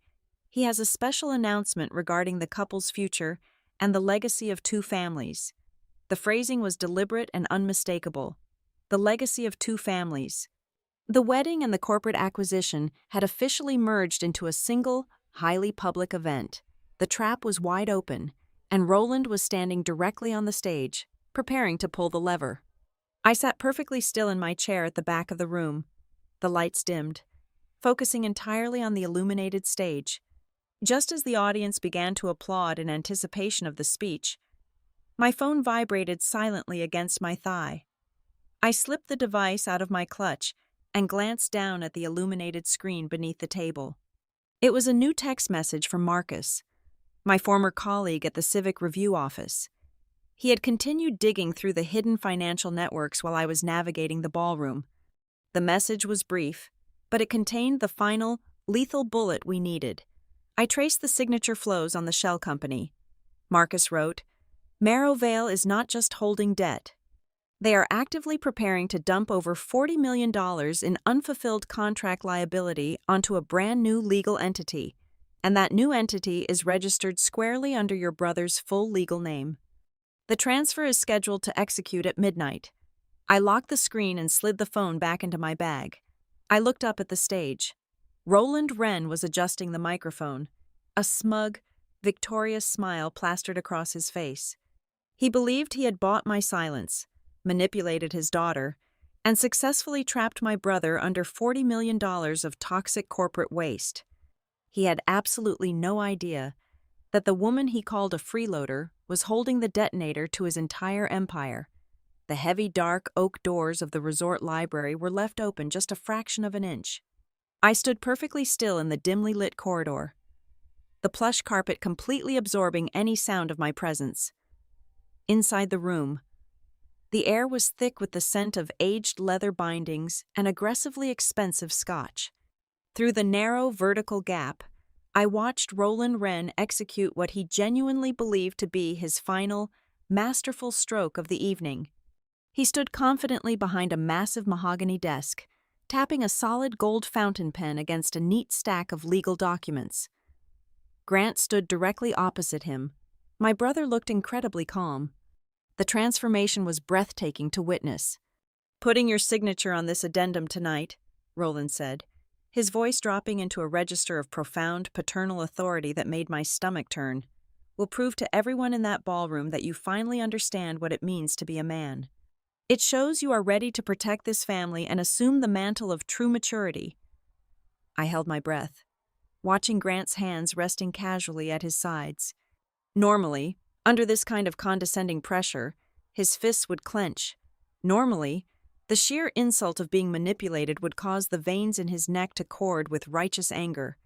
[SPEAKER 1] he has a special announcement regarding the couple's future and the legacy of two families." The phrasing was deliberate and unmistakable. The legacy of two families. The wedding and the corporate acquisition had officially merged into a single, highly public event. The trap was wide open, and Roland was standing directly on the stage, preparing to pull the lever. I sat perfectly still in my chair at the back of the room. The lights dimmed, focusing entirely on the illuminated stage. Just as the audience began to applaud in anticipation of the speech, my phone vibrated silently against my thigh. I slipped the device out of my clutch and glanced down at the illuminated screen beneath the table. It was a new text message from Marcus, my former colleague at the Civic Review office. He had continued digging through the hidden financial networks while I was navigating the ballroom. The message was brief, but it contained the final, lethal bullet we needed. I traced the signature flows on the shell company. Marcus wrote, "Marrowvale is not just holding debt. They are actively preparing to dump over $40 million in unfulfilled contract liability onto a brand new legal entity, and that new entity is registered squarely under your brother's full legal name. The transfer is scheduled to execute at midnight." I locked the screen and slid the phone back into my bag. I looked up at the stage. Roland Wren was adjusting the microphone. A smug, victorious smile plastered across his face. He believed he had bought my silence, manipulated his daughter, and successfully trapped my brother under $40 million of toxic corporate waste. He had absolutely no idea that the woman he called a freeloader was holding the detonator to his entire empire. The heavy, dark oak doors of the resort library were left open just a fraction of an inch. I stood perfectly still in the dimly lit corridor, the plush carpet completely absorbing any sound of my presence. Inside the room, the air was thick with the scent of aged leather bindings and aggressively expensive scotch. Through the narrow, vertical gap, I watched Roland Wren execute what he genuinely believed to be his final, masterful stroke of the evening. He stood confidently behind a massive mahogany desk, tapping a solid gold fountain pen against a neat stack of legal documents. Grant stood directly opposite him. My brother looked incredibly calm. The transformation was breathtaking to witness. "Putting your signature on this addendum tonight," Roland said, his voice dropping into a register of profound paternal authority that made my stomach turn, "will prove to everyone in that ballroom that you finally understand what it means to be a man. It shows you are ready to protect this family and assume the mantle of true maturity." I held my breath, watching Grant's hands resting casually at his sides. Normally, under this kind of condescending pressure, his fists would clench. Normally, the sheer insult of being manipulated would cause the veins in his neck to cord with righteous anger.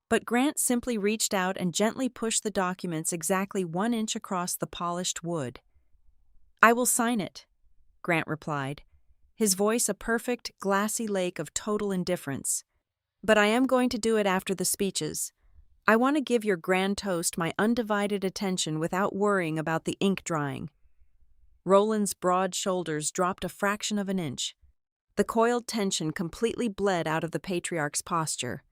[SPEAKER 1] But Grant simply reached out and gently pushed the documents exactly 1 inch across the polished wood. "I will sign it," Grant replied, his voice a perfect, glassy lake of total indifference. "But I am going to do it after the speeches. I want to give your grand toast my undivided attention without worrying about the ink drying." Roland's broad shoulders dropped a fraction of an inch. The coiled tension completely bled out of the patriarch's posture.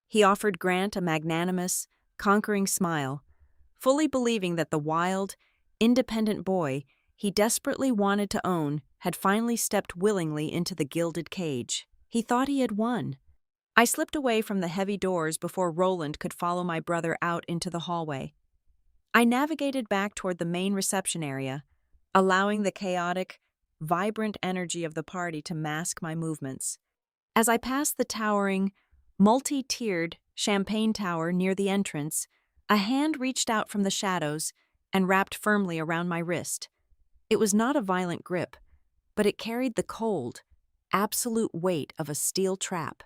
[SPEAKER 1] He offered Grant a magnanimous, conquering smile, fully believing that the wild, independent boy he desperately wanted to own had finally stepped willingly into the gilded cage. He thought he had won. I slipped away from the heavy doors before Roland could follow my brother out into the hallway. I navigated back toward the main reception area, allowing the chaotic, vibrant energy of the party to mask my movements. As I passed the towering, multi-tiered champagne tower near the entrance, a hand reached out from the shadows and wrapped firmly around my wrist. It was not a violent grip, but it carried the cold, absolute weight of a steel trap.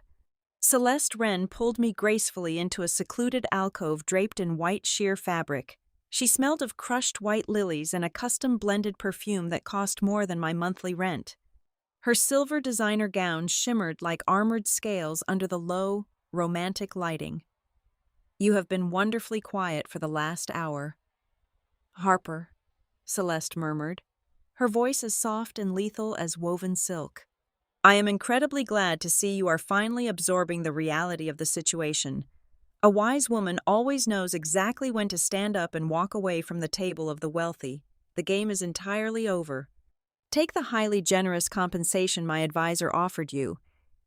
[SPEAKER 1] Celeste Wren pulled me gracefully into a secluded alcove draped in white sheer fabric. She smelled of crushed white lilies and a custom blended perfume that cost more than my monthly rent. Her silver designer gown shimmered like armored scales under the low, romantic lighting. "You have been wonderfully quiet for the last hour." "Harper," Celeste murmured, her voice as soft and lethal as woven silk. "I am incredibly glad to see you are finally absorbing the reality of the situation. A wise woman always knows exactly when to stand up and walk away from the table of the wealthy. The game is entirely over. Take the highly generous compensation my advisor offered you,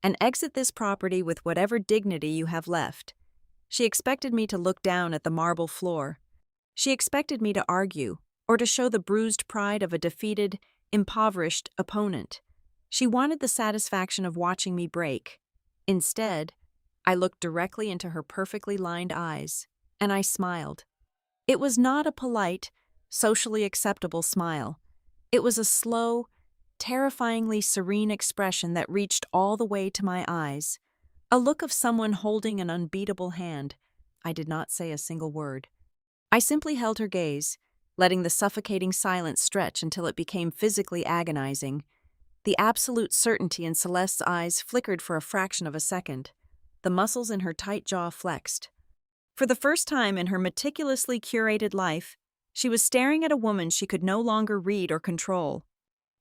[SPEAKER 1] and exit this property with whatever dignity you have left." She expected me to look down at the marble floor. She expected me to argue, or to show the bruised pride of a defeated, impoverished opponent. She wanted the satisfaction of watching me break. Instead, I looked directly into her perfectly lined eyes, and I smiled. It was not a polite, socially acceptable smile. It was a slow, terrifyingly serene expression that reached all the way to my eyes. A look of someone holding an unbeatable hand. I did not say a single word. I simply held her gaze, letting the suffocating silence stretch until it became physically agonizing. The absolute certainty in Celeste's eyes flickered for a fraction of a second. The muscles in her tight jaw flexed. For the first time in her meticulously curated life, she was staring at a woman she could no longer read or control.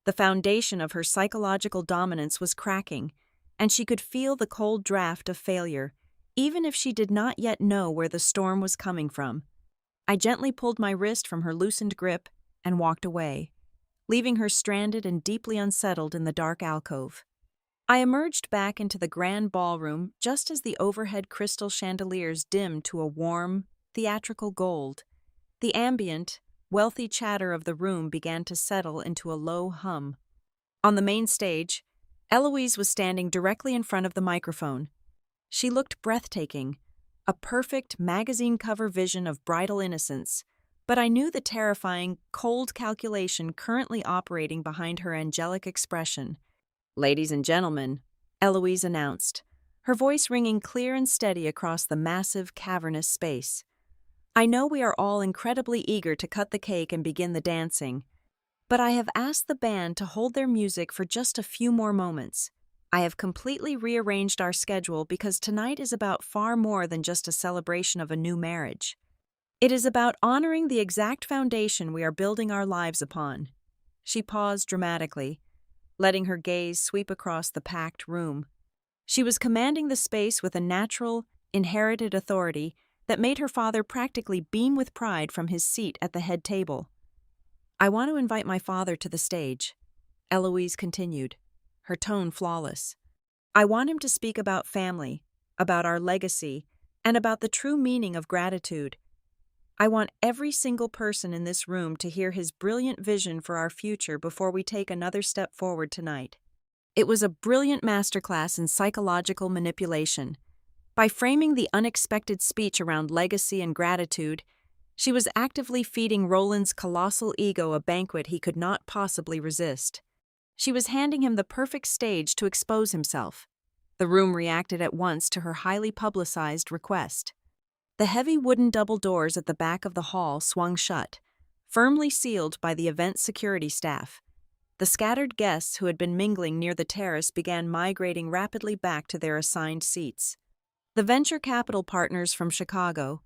[SPEAKER 1] The foundation of her psychological dominance was cracking, and she could feel the cold draft of failure, even if she did not yet know where the storm was coming from. I gently pulled my wrist from her loosened grip and walked away, leaving her stranded and deeply unsettled in the dark alcove. I emerged back into the grand ballroom just as the overhead crystal chandeliers dimmed to a warm, theatrical gold. The ambient, wealthy chatter of the room began to settle into a low hum. On the main stage, Eloise was standing directly in front of the microphone. She looked breathtaking, a perfect magazine cover vision of bridal innocence, but I knew the terrifying, cold calculation currently operating behind her angelic expression. "Ladies and gentlemen," Eloise announced, her voice ringing clear and steady across the massive, cavernous space. "I know we are all incredibly eager to cut the cake and begin the dancing, but I have asked the band to hold their music for just a few more moments. I have completely rearranged our schedule because tonight is about far more than just a celebration of a new marriage. It is about honoring the exact foundation we are building our lives upon." She paused dramatically, letting her gaze sweep across the packed room. She was commanding the space with a natural, inherited authority that made her father practically beam with pride from his seat at the head table. "I want to invite my father to the stage," Eloise continued, her tone flawless. "I want him to speak about family, about our legacy, and about the true meaning of gratitude. I want every single person in this room to hear his brilliant vision for our future before we take another step forward tonight." It was a brilliant masterclass in psychological manipulation. By framing the unexpected speech around legacy and gratitude, she was actively feeding Roland's colossal ego a banquet he could not possibly resist. She was handing him the perfect stage to expose himself. The room reacted at once to her highly publicized request. The heavy wooden double doors at the back of the hall swung shut, firmly sealed by the event security staff. The scattered guests who had been mingling near the terrace began migrating rapidly back to their assigned seats. The venture capital partners from Chicago,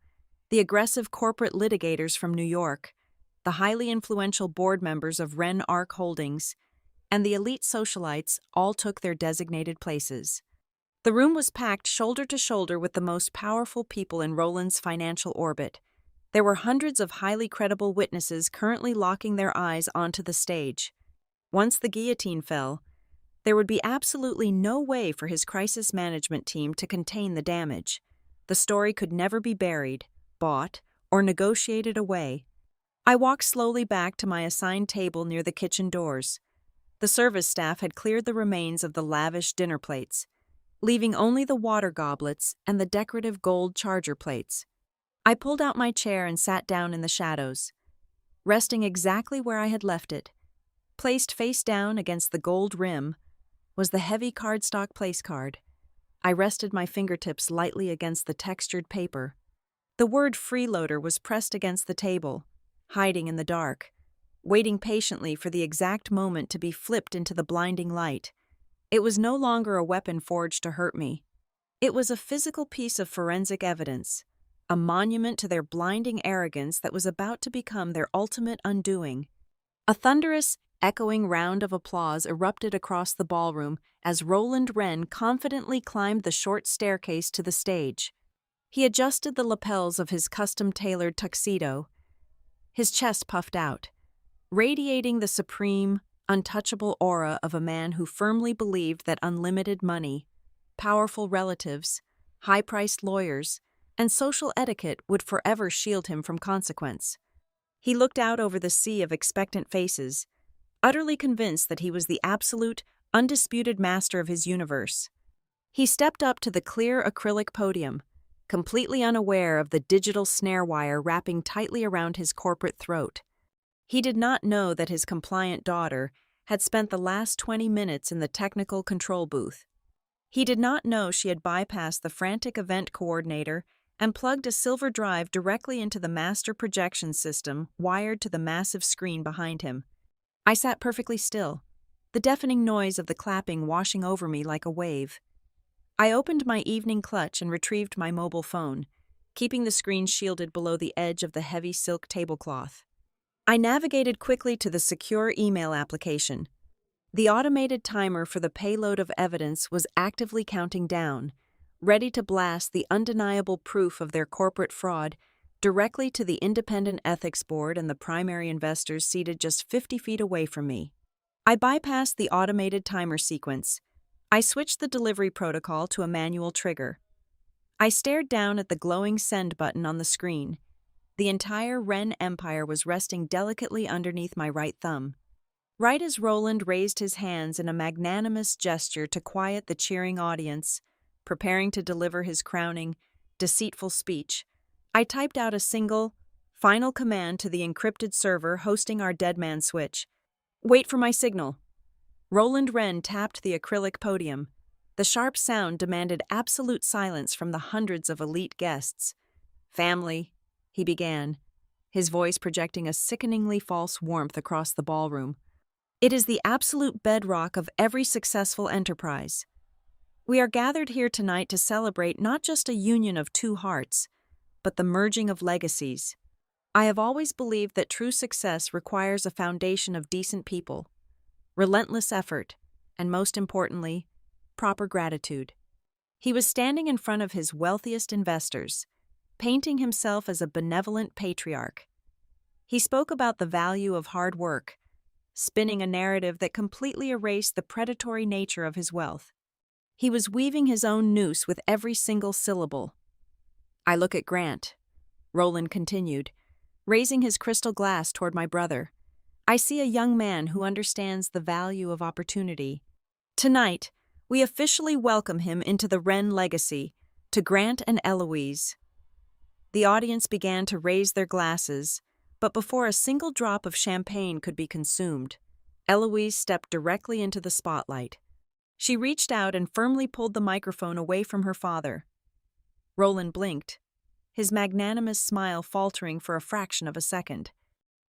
[SPEAKER 1] the aggressive corporate litigators from New York, the highly influential board members of Ren Arc Holdings, and the elite socialites all took their designated places. The room was packed shoulder to shoulder with the most powerful people in Roland's financial orbit. There were hundreds of highly credible witnesses currently locking their eyes onto the stage. Once the guillotine fell, there would be absolutely no way for his crisis management team to contain the damage. The story could never be buried, bought, or negotiated away. I walked slowly back to my assigned table near the kitchen doors. The service staff had cleared the remains of the lavish dinner plates, leaving only the water goblets and the decorative gold charger plates. I pulled out my chair and sat down in the shadows, resting exactly where I had left it. Placed face down against the gold rim was the heavy cardstock place card. I rested my fingertips lightly against the textured paper. The word freeloader was pressed against the table, hiding in the dark, waiting patiently for the exact moment to be flipped into the blinding light. It was no longer a weapon forged to hurt me. It was a physical piece of forensic evidence, a monument to their blinding arrogance that was about to become their ultimate undoing. A thunderous, echoing round of applause erupted across the ballroom as Roland Wren confidently climbed the short staircase to the stage. He adjusted the lapels of his custom-tailored tuxedo. His chest puffed out, radiating the supreme, untouchable aura of a man who firmly believed that unlimited money, powerful relatives, high-priced lawyers, and social etiquette would forever shield him from consequence. He looked out over the sea of expectant faces, utterly convinced that he was the absolute, undisputed master of his universe. He stepped up to the clear acrylic podium, completely unaware of the digital snare wire wrapping tightly around his corporate throat. He did not know that his compliant daughter had spent the last 20 minutes in the technical control booth. He did not know she had bypassed the frantic event coordinator and plugged a silver drive directly into the master projection system wired to the massive screen behind him. I sat perfectly still, the deafening noise of the clapping washing over me like a wave. I opened my evening clutch and retrieved my mobile phone, keeping the screen shielded below the edge of the heavy silk tablecloth. I navigated quickly to the secure email application. The automated timer for the payload of evidence was actively counting down, ready to blast the undeniable proof of their corporate fraud directly to the independent ethics board and the primary investors seated just 50 feet away from me. I bypassed the automated timer sequence. I switched the delivery protocol to a manual trigger. I stared down at the glowing send button on the screen. The entire Wren empire was resting delicately underneath my right thumb. Right as Roland raised his hands in a magnanimous gesture to quiet the cheering audience, preparing to deliver his crowning, deceitful speech, I typed out a single, final command to the encrypted server hosting our Deadman switch. "Wait for my signal." Roland Wren tapped the acrylic podium. The sharp sound demanded absolute silence from the hundreds of elite guests. "Family," he began, his voice projecting a sickeningly false warmth across the ballroom. "It is the absolute bedrock of every successful enterprise. We are gathered here tonight to celebrate not just a union of two hearts, but the merging of legacies. I have always believed that true success requires a foundation of decent people, relentless effort, and most importantly, proper gratitude." He was standing in front of his wealthiest investors, painting himself as a benevolent patriarch. He spoke about the value of hard work, spinning a narrative that completely erased the predatory nature of his wealth. He was weaving his own noose with every single syllable. "I look at Grant," Roland continued, raising his crystal glass toward my brother. "I see a young man who understands the value of opportunity. Tonight, we officially welcome him into the Wren legacy, to Grant and Eloise." The audience began to raise their glasses, but before a single drop of champagne could be consumed, Eloise stepped directly into the spotlight. She reached out and firmly pulled the microphone away from her father. Roland blinked, his magnanimous smile faltering for a fraction of a second.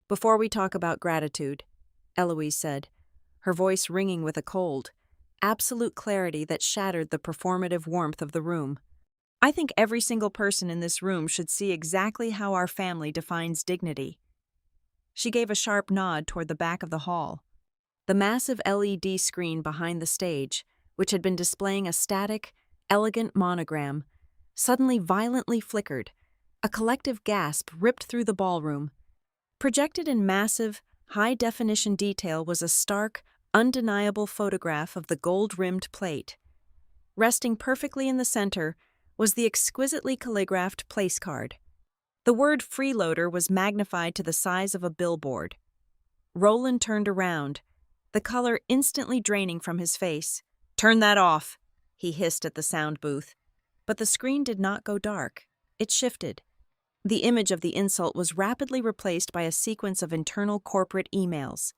[SPEAKER 1] "Before we talk about gratitude," Eloise said, her voice ringing with a cold, absolute clarity that shattered the performative warmth of the room, "I think every single person in this room should see exactly how our family defines dignity." She gave a sharp nod toward the back of the hall. The massive LED screen behind the stage, which had been displaying a static, elegant monogram, suddenly violently flickered. A collective gasp ripped through the ballroom. Projected in massive, high-definition detail was a stark, undeniable photograph of the gold-rimmed plate. Resting perfectly in the center was the exquisitely calligraphed place card. The word Freeloader was magnified to the size of a billboard. Roland turned around, the color instantly draining from his face. "Turn that off," he hissed at the sound booth. But the screen did not go dark. It shifted. The image of the insult was rapidly replaced by a sequence of internal corporate emails.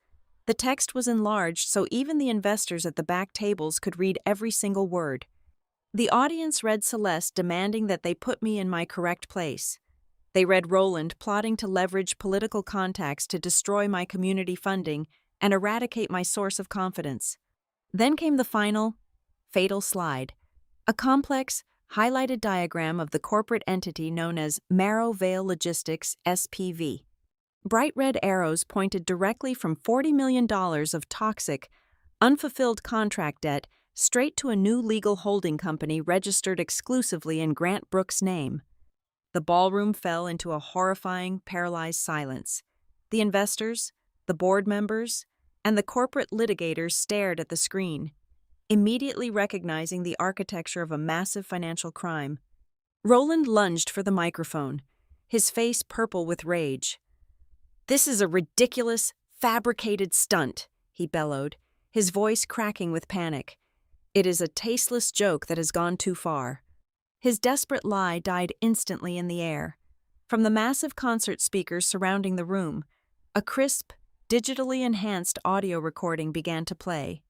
[SPEAKER 1] The text was enlarged so even the investors at the back tables could read every single word. The audience read Celeste demanding that they put me in my correct place. They read Roland plotting to leverage political contacts to destroy my community funding and eradicate my source of confidence. Then came the final, fatal slide, a complex, highlighted diagram of the corporate entity known as Marrow Vale Logistics SPV. Bright red arrows pointed directly from $40 million of toxic, unfulfilled contract debt straight to a new legal holding company registered exclusively in Grant Brooks' name. The ballroom fell into a horrifying, paralyzed silence. The investors, the board members, and the corporate litigators stared at the screen, immediately recognizing the architecture of a massive financial crime. Roland lunged for the microphone, his face purple with rage. "This is a ridiculous, fabricated stunt," he bellowed, his voice cracking with panic. "It is a tasteless joke that has gone too far." His desperate lie died instantly in the air. From the massive concert speakers surrounding the room, a crisp, digitally enhanced audio recording began to play.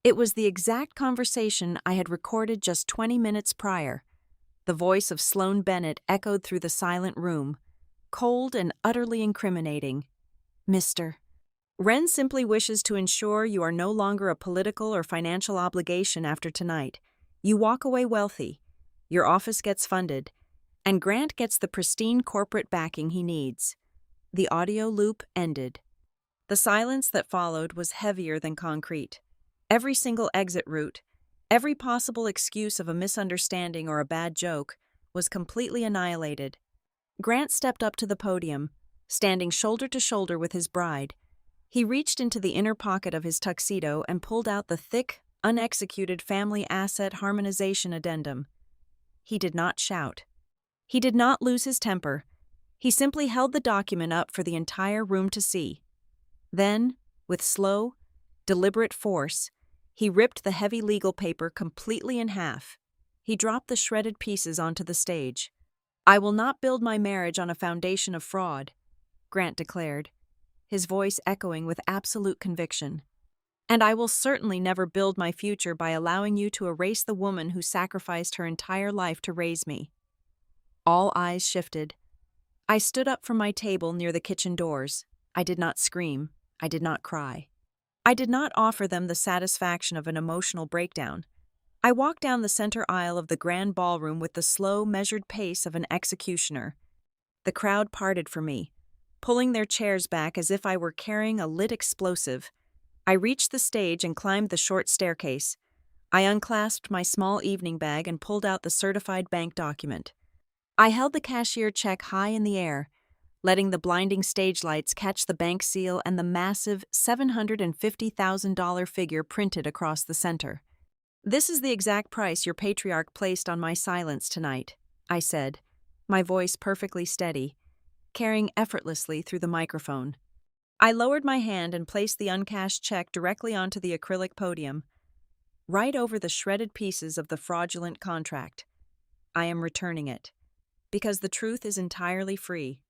[SPEAKER 1] It was the exact conversation I had recorded just 20 minutes prior. The voice of Sloan Bennett echoed through the silent room, cold and utterly incriminating. "Mr. Wren simply wishes to ensure you are no longer a political or financial obligation after tonight. You walk away wealthy. Your office gets funded, and Grant gets the pristine corporate backing he needs." The audio loop ended. The silence that followed was heavier than concrete. Every single exit route, every possible excuse of a misunderstanding or a bad joke, was completely annihilated. Grant stepped up to the podium, standing shoulder to shoulder with his bride. He reached into the inner pocket of his tuxedo and pulled out the thick, unexecuted family asset harmonization addendum. He did not shout. He did not lose his temper. He simply held the document up for the entire room to see. Then, with slow, deliberate force, he ripped the heavy legal paper completely in half. He dropped the shredded pieces onto the stage. "I will not build my marriage on a foundation of fraud," Grant declared, his voice echoing with absolute conviction. "And I will certainly never build my future by allowing you to erase the woman who sacrificed her entire life to raise me." All eyes shifted. I stood up from my table near the kitchen doors. I did not scream. I did not cry. I did not offer them the satisfaction of an emotional breakdown. I walked down the center aisle of the grand ballroom with the slow, measured pace of an executioner. The crowd parted for me, pulling their chairs back as if I were carrying a lit explosive. I reached the stage and climbed the short staircase. I unclasped my small evening bag and pulled out the certified bank document. I held the cashier check high in the air, letting the blinding stage lights catch the bank seal and the massive $750,000 figure printed across the center. "This is the exact price your patriarch placed on my silence tonight," I said, my voice perfectly steady, carrying effortlessly through the microphone. I lowered my hand and placed the uncashed check directly onto the acrylic podium, right over the shredded pieces of the fraudulent contract. "I am returning it, because the truth is entirely free."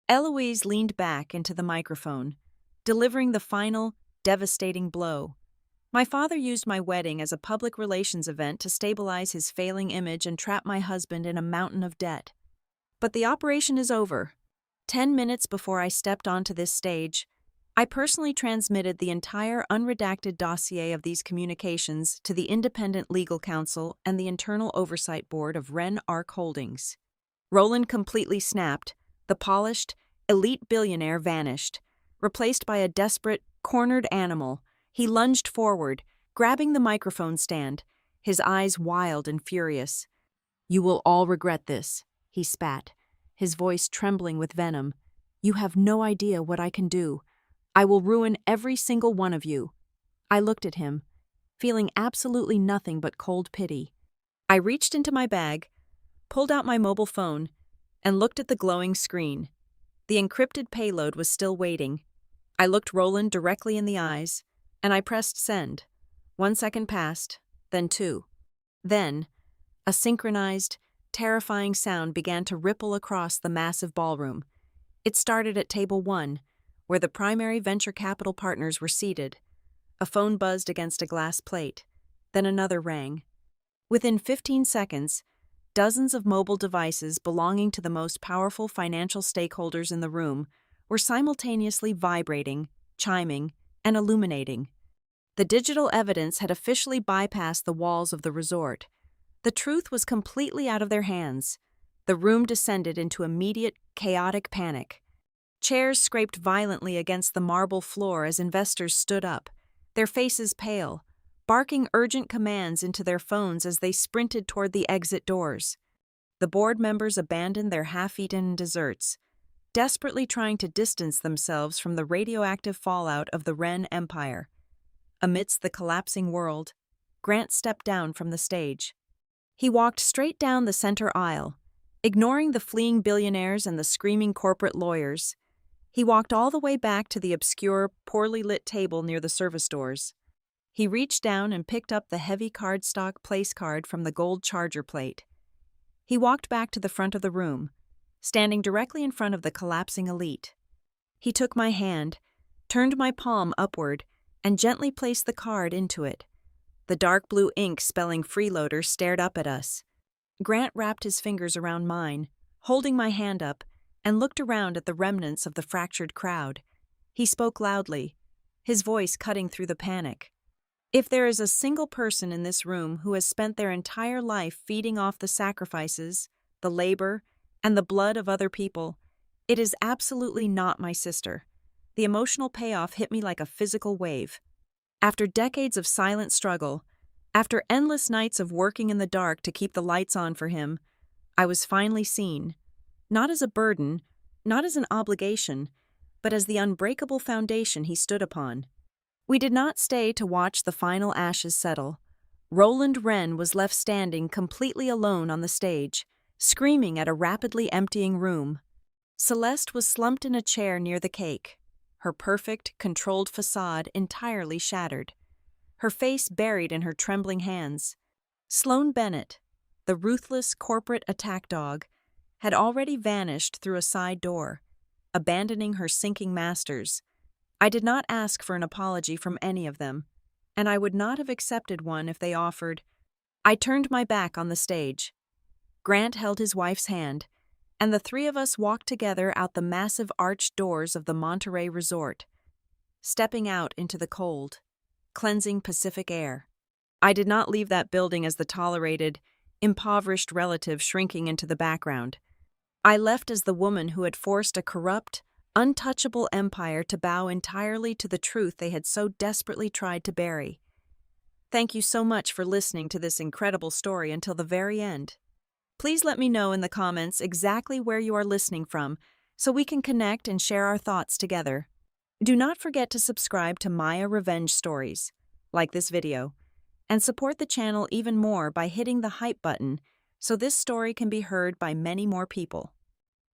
[SPEAKER 1] Eloise leaned back into the microphone, delivering the final, devastating blow. My father used my wedding as a public relations event to stabilize his failing image and trap my husband in a mountain of debt. But the operation is over. 10 minutes before I stepped onto this stage, I personally transmitted the entire unredacted dossier of these communications to the independent legal counsel and the internal oversight board of Wren Arc Holdings. Roland completely snapped. The polished, elite billionaire vanished, replaced by a desperate, cornered animal. He lunged forward, grabbing the microphone stand, his eyes wild and furious. "You will all regret this," he spat, his voice trembling with venom. "You have no idea what I can do. I will ruin every single one of you." I looked at him, feeling absolutely nothing but cold pity. I reached into my bag, pulled out my mobile phone, and looked at the glowing screen. The encrypted payload was still waiting. I looked Roland directly in the eyes, and I pressed send. 1 second passed, then 2. Then, a synchronized, terrifying sound began to ripple across the massive ballroom. It started at table 1, where the primary venture capital partners were seated. A phone buzzed against a glass plate. Then another rang. Within 15 seconds, Dozens of mobile devices belonging to the most powerful financial stakeholders in the room were simultaneously vibrating, chiming, and illuminating. The digital evidence had officially bypassed the walls of the resort. The truth was completely out of their hands. The room descended into immediate, chaotic panic. Chairs scraped violently against the marble floor as investors stood up, their faces pale, barking urgent commands into their phones as they sprinted toward the exit doors. The board members abandoned their half-eaten desserts, desperately trying to distance themselves from the radioactive fallout of the Wren Empire. Amidst the collapsing world, Grant stepped down from the stage. He walked straight down the center aisle, ignoring the fleeing billionaires and the screaming corporate lawyers. He walked all the way back to the obscure, poorly lit table near the service doors. He reached down and picked up the heavy cardstock place card from the gold charger plate. He walked back to the front of the room, standing directly in front of the collapsing elite. He took my hand, turned my palm upward, and gently placed the card into it. The dark blue ink spelling Freeloader stared up at us. Grant wrapped his fingers around mine, holding my hand up, and looked around at the remnants of the fractured crowd. He spoke loudly, his voice cutting through the panic. If there is a single person in this room who has spent their entire life feeding off the sacrifices, the labor, and the blood of other people, it is absolutely not my sister. The emotional payoff hit me like a physical wave. After decades of silent struggle, after endless nights of working in the dark to keep the lights on for him, I was finally seen, not as a burden, not as an obligation, but as the unbreakable foundation he stood upon. We did not stay to watch the final ashes settle. Roland Wren was left standing completely alone on the stage, screaming at a rapidly emptying room. Celeste was slumped in a chair near the cake, her perfect, controlled facade entirely shattered, her face buried in her trembling hands. Sloan Bennett, the ruthless corporate attack dog, had already vanished through a side door, abandoning her sinking masters. I did not ask for an apology from any of them, and I would not have accepted one if they offered. I turned my back on the stage. Grant held his wife's hand, and the three of us walked together out the massive arched doors of the Monterey Resort, stepping out into the cold, cleansing Pacific air. I did not leave that building as the tolerated, impoverished relative shrinking into the background. I left as the woman who had forced a corrupt, untouchable empire to bow entirely to the truth they had so desperately tried to bury. Thank you so much for listening to this incredible story until the very end. Please let me know in the comments exactly where you are listening from so we can connect and share our thoughts together. Do not forget to subscribe to Maya Revenge Stories, like this video, and support the channel even more by hitting the hype button so this story can be heard by many more people.